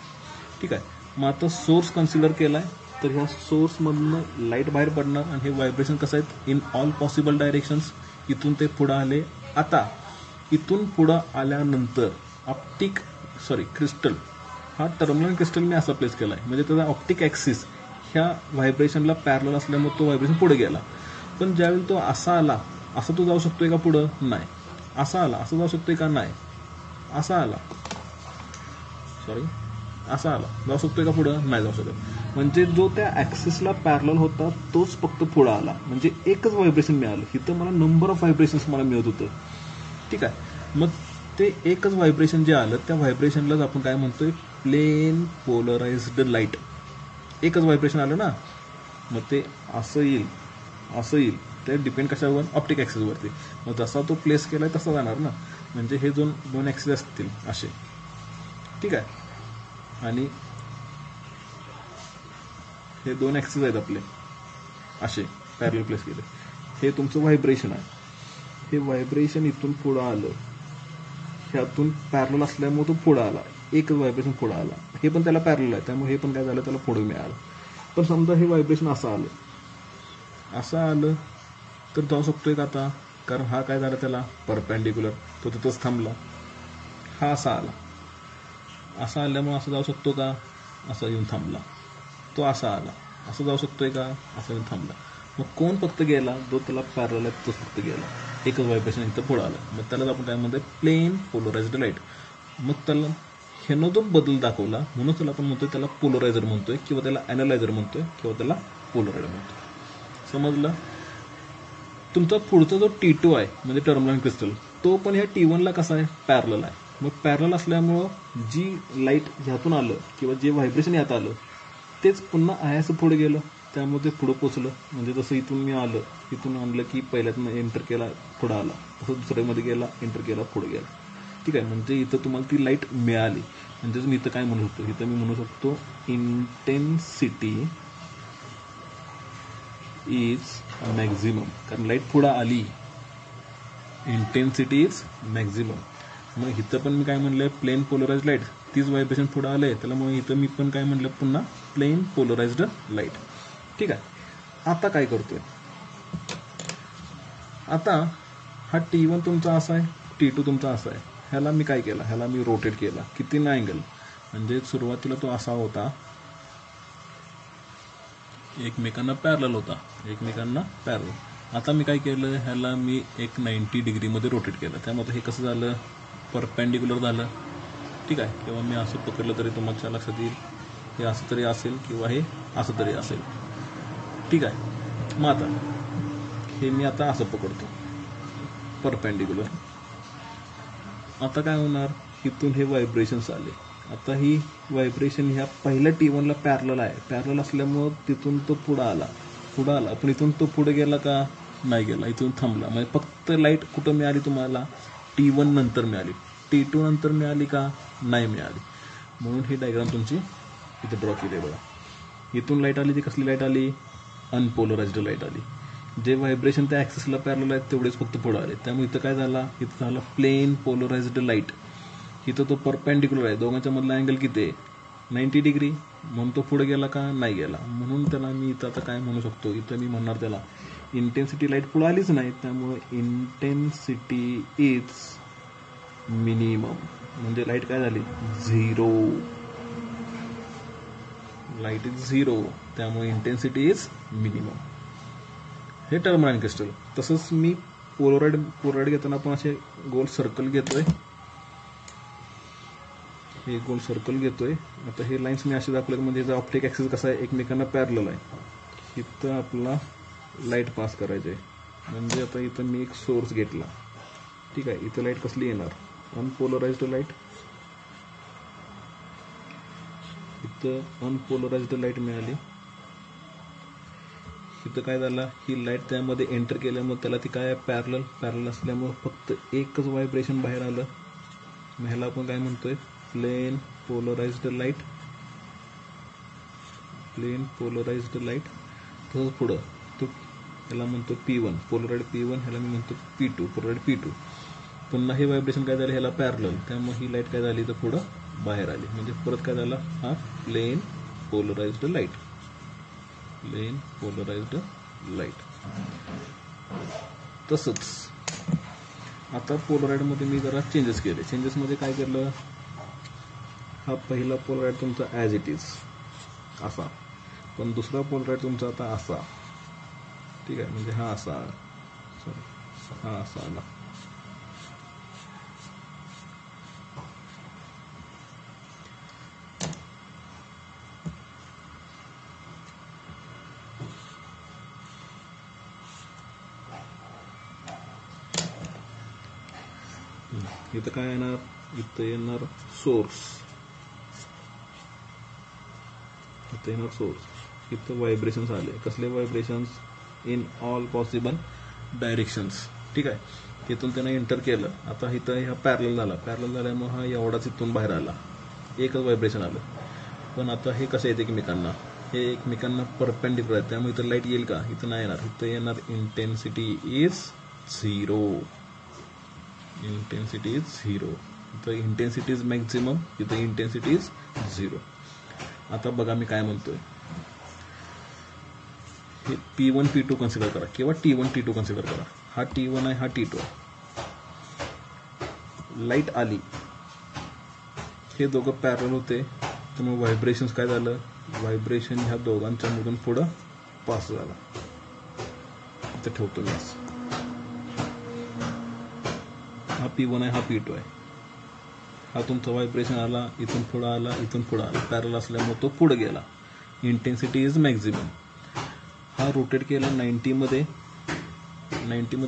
ठीक आहे, मग आता सोर्स कन्सिडर केला आहे, तर ह्या सोर्समधनं लाईट बाहेर पडणार, आणि हे व्हायब्रेशन कसं आहेत, इन ऑल पॉसिबल डायरेक्शन्स. इथून ते पुढं आले. आता इथून पुढं आल्यानंतर क्रिस्टल, हा टर्मलाइन क्रिस्टल मी असा प्लेस केला आहे, म्हणजे त्याचा ऑप्टिक ॲक्सिस ह्या व्हायब्रेशनला पॅरलल असल्यामुळे तो व्हायब्रेशन पुढे गेला. पण ज्यावेळी तो असा आला, असा तो जाऊ शकतोय का पुढं, नाही. असा आला, असं जाऊ शकतोय का, नाही. असा आला, असा आला, जाऊ शकतोय का पुढं, नाही जाऊ शकत. म्हणजे जो त्या ॲक्सिसला पॅरलल होता तोच फक्त पुढं आला, म्हणजे एकच व्हायब्रेशन मिळालं. इथं मला नंबर ऑफ व्हायब्रेशन्स मला मिळत होतं. ठीक आहे, मग ते एकच व्हायब्रेशन जे आलं, त्या व्हायब्रेशनलाच आपण काय म्हणतोय, प्लेन पोलराइज्ड लाईट. एकच व्हायब्रेशन आलं ना, मग ते असं येईल, असं येईल, ते डिपेंड कशावर, ऑप्टिक ॲक्सिसवरती. मग जसा तो प्लेस केलाय तसा जाणार ना. म्हणजे हे दोन ॲक्सिस असतील असे, ठीक आहे. आणि हे 2 ॲक्सिस आहेत आपले असे पॅरल प्लेस केले. हे तुमचं व्हायब्रेशन आहे. हे व्हायब्रेशन इथून पुढं आलं, ह्यातून पॅरल असल्यामुळे तो पुढं आला, एकच व्हायब्रेशन पुढं आला. हे पण त्याला पॅरल आहे, त्यामुळे हे पण काय झालं, त्याला पुढं मिळालं. पण समजा हे व्हायब्रेशन असं आलं तर जाऊ शकतोय का आता, कारण हा काय झाला त्याला परपेंडिक्युलर, तो तिथंच थांबला. हा असा आल्यामुळे असं जाऊ शकतो का, असा येऊन थांबला. तो असा आला, असं जाऊ शकतोय का, असं येऊन थांबला. मग कोण फक्त गेला, जो त्याला पॅरल आहे तोच फक्त गेला, एकच व्हायब्रेशन इथं पुढं आलं. मग त्यालाच आपण काय म्हणतोय, प्लेन पोलराइज्ड लाईट. मग त्याला ह्यानं जो बदल दाखवला म्हणून त्याला आपण म्हणतोय, त्याला पोलरायझर म्हणतोय, किंवा त्याला ॲनालायझर म्हणतोय, किंवा त्याला पोलराइड म्हणतोय. समजलं. तुमचा पुढचा जो T2 आहे म्हणजे टर्मलाईन क्रिस्टल, तो पण ह्या T1ला कसा आहे, पॅरल आहे. मग पॅरल असल्यामुळं जी लाईट ह्यातून आलं किंवा जे व्हायब्रेशन यात आलं तेच पुन्हा आयाचं पुढे गेलं, त्यामुळे ते पुढं पोचलं. म्हणजे जसं इथून मी आलं, इथून आणलं की पहिल्यातनं एंटर केला पुढं आला, तसं दुसऱ्यामध्ये गेला, एंटर केला, पुढे गेला, ठीक आहे. म्हणजे इथं तुम्हाला ती लाईट मिळाली. म्हणजेच मी इथं काय म्हणू शकतो, इथं मी म्हणू शकतो इंटेन्सिटी इज मॅक्झिमम, कारण लाईट पुढं आली, इंटेन्सिटी इज मॅक्झिमम. मग इथं पण मी काय म्हणलं, प्लेन पोलराइज्ड लाईट, तीच व्हायब्रेशन पुढं आलंय, त्यामुळे इथं मी पण काय म्हणलं, पुन्हा प्लेन पोलराइज्ड लाईट, ठीक आहे. आता काय करतोय, आता हा T1 तुमचा असा आहे, T2 तुमचा असा आहे. ह्याला मी काय केलं, ह्याला मी रोटेट केला किती ना अँगल. म्हणजे सुरुवातीला तो असा होता, एकमेकांना पॅरल होता, एकमेकांना पॅरल. आता मी काय केलं, ह्याला मी एक 90 डिग्रीमध्ये रोटेट केलं, त्यामुळे हे कसं झालं, परपेंडिक्युलर झालं, ठीक आहे. किंवा मी असं पकडलं तरी तुमच्या लक्षात येईल, हे असं तरी असेल किंवा हे असं तरी असेल, ठीक आहे. मग आता हे मी आता असं पकडतो परपेंडिक्युलर. आता काय होणार, इथून हे व्हायब्रेशन्स आले. आता ही व्हायब्रेशन ह्या पहिल्या T1ला पॅरल आहे, पॅरल असल्यामुळं तिथून तो पुढं आला, पण इथून तो पुढे गेला का, नाही गेला, इथून थांबला. म्हणजे फक्त लाईट कुठं मिळाली तुम्हाला, T1 नंतर मिळाली, T2 नंतर मिळाली का, नाही मिळाली. म्हणून ही डायग्राम तुमची इथं ड्रॉ केली आहे बघा. इथून लाईट आली, ती कसली लाईट आली, अनपोलराइज्ड लाईट आली. जे व्हायब्रेशन त्या ॲक्सिसला पॅरल आहेत तेवढेच फक्त पुढं आले, त्यामुळे इथं काय झाला, इथं झाला प्लेन पोलराइज्ड लाईट. इथं तो परपेंडिक्युलर आहे, दोघांच्या मधला अँगल किती आहे, 90 डिग्री. म्हणून तो पुढे गेला का, नाही गेला. म्हणून त्याला मी इथं आता काय म्हणू शकतो, इथं मी म्हणणार त्याला इंटेन्सिटी, लाईट पुढे आलीच नाही, त्यामुळे इंटेन्सिटी इज मिनिमम. म्हणजे लाईट काय झाली, झिरो, लाईट इज झिरो, त्यामुळे इंटेन्सिटी इज मिनिमम. हे टर्मलाईन क्रिस्टल. तसंच मी पोलराइड घेताना आपण असे गोल सर्कल घेतोय, हे गोल सर्कल घेतोय. आता हे लाईन्स मी असे दाखवले, म्हणजे याचा ऑप्टिक ॲक्सिस कसा आहे, एकमेकांना पॅरलल आहे. इथं आपला लाईट पास करायचं आहे. म्हणजे आता इथं मी एक सोर्स घेतला, ठीक आहे. इथं लाईट कसली येणार, अनपोलराइज्ड लाईट. इथं अनपोलराइज्ड लाईट मिळाली. इथं काय झालं, ही लाईट त्यामध्ये एंटर केल्यामुळे त्याला ती काय, पॅरलल असल्यामुळे फक्त एकच व्हायब्रेशन बाहेर आलं. मग ह्याला आपण काय म्हणतोय, plane polarised light, plane polarised light. तसंच पुढं तो ह्याला म्हणतो P1, पोलराइड P1, ह्याला मी म्हणतो P2, पोलराइड P2. पुन्हा हे व्हायब्रेशन काय झालं, ह्याला पॅरलल, त्यामुळे ही लाईट काय झाली, तर पुढं बाहेर आली. म्हणजे परत काय झालं, हा plane polarised light, plane polarised light. तसंच आता पोलराइडमध्ये मी जरा चेंजेस केले. चेंजेसमध्ये काय केलं, हा पहिला पोलराइड तुमचा ॲज इट इज असा, पण दुसरा पोलराइड तुमचा आता असा, ठीक आहे. म्हणजे हा असा, हा असा आला. इथं काय येणार, इथं येणार सोर्स, इथं येणार सोर्स. इथं व्हायब्रेशन्स आले, कसले vibrations, in all possible directions. ठीक आहे, तिथून त्यानं एंटर केलं. आता इथं ह्या पॅरल झाल्यामुळे हा एवढाच इथून बाहेर आला, एकच व्हायब्रेशन आलं. पण आता हे कसं येते एकमेकांना, हे एकमेकांना परपेंडिक्युलर आहे, त्यामुळे इथं लाईट येईल का? इथं नाही येणार. इथं येणार intensity is zero. Intensity is zero. इथं इंटेन्सिटी इज मॅक्झिमम, इथं इंटेन्सिटी इज झिरो. आता बघा मी काय म्हणतोय, हे P1 P2 कन्सिडर करा किंवा T1 T2 कन्सिडर करा. हा T1 आहे, हा T2 आहे. लाईट आली, हे दोघं पॅरल होते, त्यामुळे व्हायब्रेशन काय झालं, व्हायब्रेशन ह्या दोघांच्या मधून पुढं पास झाला. इथे ठेवतो मी. हा P1 आहे, हा P2 आहे. हा तुमचा व्हायब्रेशन आला, इथून पुढं आला, इथून पुढं आला. पॅरल असल्यामुळे तो पुढे गेला. Intensity is maximum. हा रोटेट केला 90 मध्ये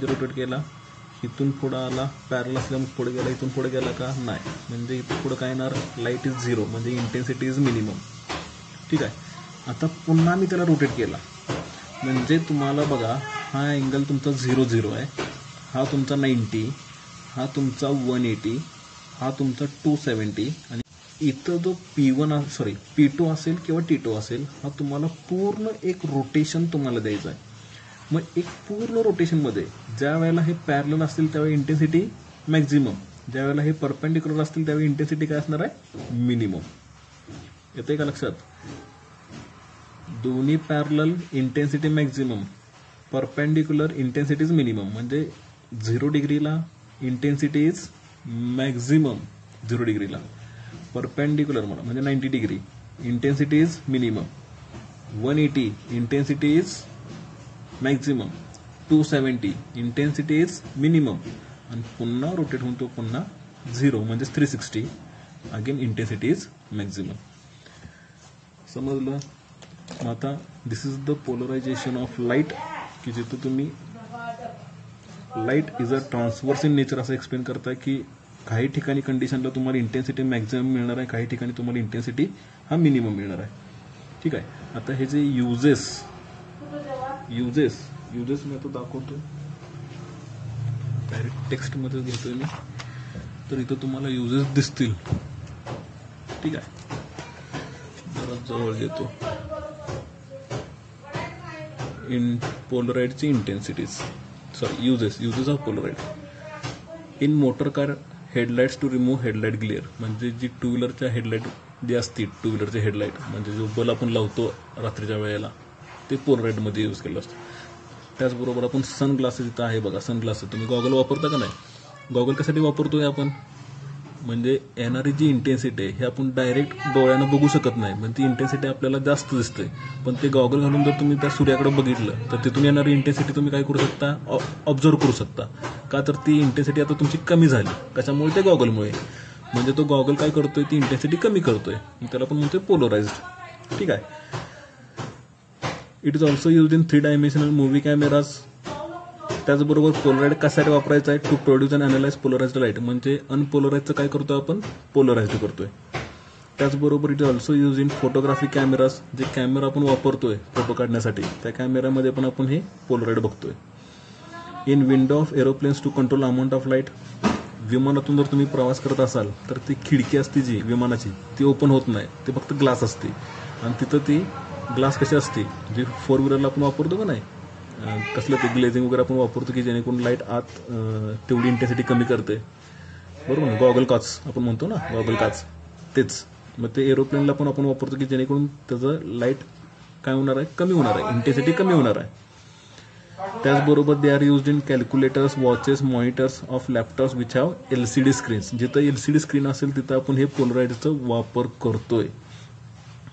रोटेट केला, इथून पुढं आला, पॅरल असल्यामुळे पुढे गेला. इथून पुढे गेला का? नाही. म्हणजे इथून पुढे काय येणार, लाईट इज झिरो, म्हणजे इंटेन्सिटी इज मिनिमम. ठीक आहे. आता पुन्हा मी त्याला रोटेट केला, म्हणजे तुम्हाला बघा, हा अँगल तुमचा 0 आहे, हा तुमचा 90, हा तुमचा 180, हा तुमचा 270, आणि इथं जो P2 असेल किंवा T2 असेल, हा तुम्हाला पूर्ण एक रोटेशन तुम्हाला द्यायचा आहे. मग एक पूर्ण रोटेशनमध्ये ज्या वेळेला हे पॅरलल असतील त्यावेळी इंटेन्सिटी मॅक्झिमम, ज्या वेळेला हे परपेंडिक्युलर असतील त्यावेळी इंटेन्सिटी काय असणार आहे, मिनिमम. येतंय का लक्षात? दोन्ही parallel intensity maximum, perpendicular intensity is minimum. म्हणजे 0 डिग्रीला इंटेन्सिटी इज मॅक्झिमम, 0 डिग्रीला. परपेंडिक्युलर म्हणजे 90 degree intensity is minimum, 180 intensity is maximum, 270 intensity is minimum, आणि पुन्हा रोटेट होऊन तो पुन्हा 0 म्हणजे 360, अगेन इंटेन्सिटी इज मॅक्झिमम. समजलं? आता this is the polarization of light, की जिथं तुम्ही light is a transverse in nature असं एक्सप्लेन करताय, की काही ठिकाणी कंडिशनला तुम्हाला इंटेन्सिटी मॅक्झिमम मिळणार आहे, काही ठिकाणी तुम्हाला इंटेन्सिटी हा मिनिमम मिळणार आहे. ठीक आहे. आता हे जे युजेस मी आता दाखवतो, डायरेक्ट टेक्स्टमध्ये घेतोय मी, तर इथं तुम्हाला युजेस दिसतील. ठीक आहे, जरा जवळ घेतो. पोलराइडची intensities, uses of polaroid in motor car headlights to remove headlight glare. म्हणजे जी टू व्हीलरच्या हेडलाईट जी असते, टू व्हीलरचे हेडलाईट म्हणजे जो बल्ब आपण लावतो रात्रीच्या वेळेला, ते पोलराइडमध्ये यूज केलं असतं. त्याचबरोबर आपण सनग्लासेस इथं आहे बघा, सनग्लासेस. तुम्ही गॉगल वापरता का नाही? गॉगल कशासाठी वापरतोय आपण? म्हणजे येणारी जी इंटेन्सिटी आहे हे आपण डायरेक्ट डोळ्यानं बघू शकत नाही, म्हणजे ती इंटेन्सिटी आपल्याला जास्त दिसते. पण ते गॉगल घालून जर तुम्ही त्या सूर्याकडे बघितलं तर तिथून येणारी इंटेन्सिटी तुम्ही काय करू शकता, ऑब्झर्व करू शकता. का तर ती इंटेन्सिटी आता तुमची कमी झाली. कशामुळे? ते गॉगलमुळे. म्हणजे तो गॉगल काय करतोय, ती इंटेन्सिटी कमी करतोय. त्याला आपण म्हणतोय पोलराइज्ड. ठीक आहे. It is also use in 3 dimensional movie cameras. त्याचबरोबर पोलराइड कशासाठी वापरायचा आहे? To produce and analyze polarized light. म्हणजे अनपोलराइजचं काय करतोय आपण, पोलराइज्ड करतोय. त्याचबरोबर it is also use in photography cameras. जे कॅमेरा आपण वापरतोय फोटो काढण्यासाठी, त्या कॅमेऱ्यामध्ये पण आपण हे पोलराइड बघतोय. In window of aeroplanes to control amount of light. विमानातून जर तुम्ही प्रवास करत असाल तर ती खिडकी असते जी विमानाची, ती ओपन होत नाही, ते फक्त ग्लास असते. आणि तिथं ती ग्लास कशी असते, जी 4 व्हीलरला आपण वापरतो का नाही, कसलं ते ग्लेझिंग वगैरे आपण वापरतो, की जेणेकरून लाईट आत तेवढी इंटेन्सिटी कमी करते. बरोबर ना? गॉगल काच आपण म्हणतो ना, गॉगल काच, तेच. मग ते एरोप्लेनला पण आपण वापरतो, की जेणेकरून त्याचं लाईट काय होणार आहे, कमी होणार आहे, इंटेन्सिटी कमी होणार आहे. त्याचबरोबर they are used in calculators, watches, monitors of laptops which have LCD screens. जिथं LCD स्क्रीन असेल तिथं आपण हे पोलराइडचा वापर करतोय.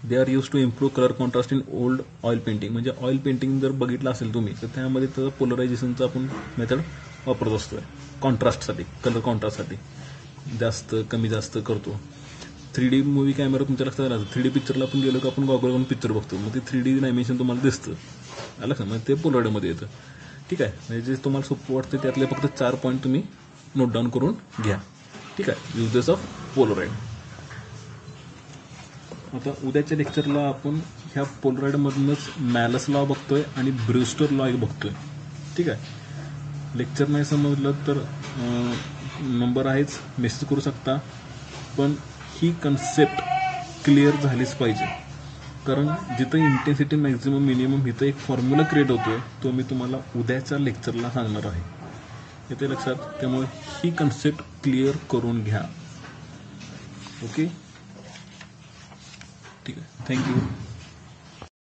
They are use to improve colour contrast in old oil painting. म्हणजे ऑइल पेंटिंग जर बघितलं असेल तुम्ही तर त्यामध्ये त्याचं पोलरायझेशनचा आपण मेथड वापरत असतोय. कॉन्ट्रास्टसाठी, कलर कॉन्ट्रास्टसाठी जास्त कमी जास्त करतो. 3D मूव्ही कॅमेरा तुमच्या लक्षात आला, 3D पिक्चरला आपण गेलो की आपण गॉगल करून पिक्चर बघतो, मग ते 3D डायमेन्शन तुम्हाला दिसतं. आलं का? म्हणजे ते पोलराइडमध्ये येतं. ठीक आहे. म्हणजे जे तुम्हाला सोपं वाटतं त्यातले फक्त 4 पॉईंट तुम्ही नोट डाऊन करून घ्या. ठीक आहे. Uses of Polaroid. आता उद्याच्या लेक्चरला आपण ह्या पोलराइडमधूनच मॅलस लॉ बघतोय आणि ब्रूस्टर लॉ एक बघतोय. ठीक आहे. लेक्चर नाही समजलं तर नंबर आहेच, मेसेज करू शकता. पण ही कन्सेप्ट क्लिअर झालीच पाहिजे, कारण जिथं इंटेन्सिटी मॅक्झिमम मिनिमम इथं एक फॉर्म्युला क्रिएट होतोय, तो मी तुम्हाला उद्याच्या लेक्चरला सांगणार आहे. येते लक्षात? त्यामुळे ही कन्सेप्ट क्लिअर करून घ्या. ओके, ठीक आहे. थँक्यू.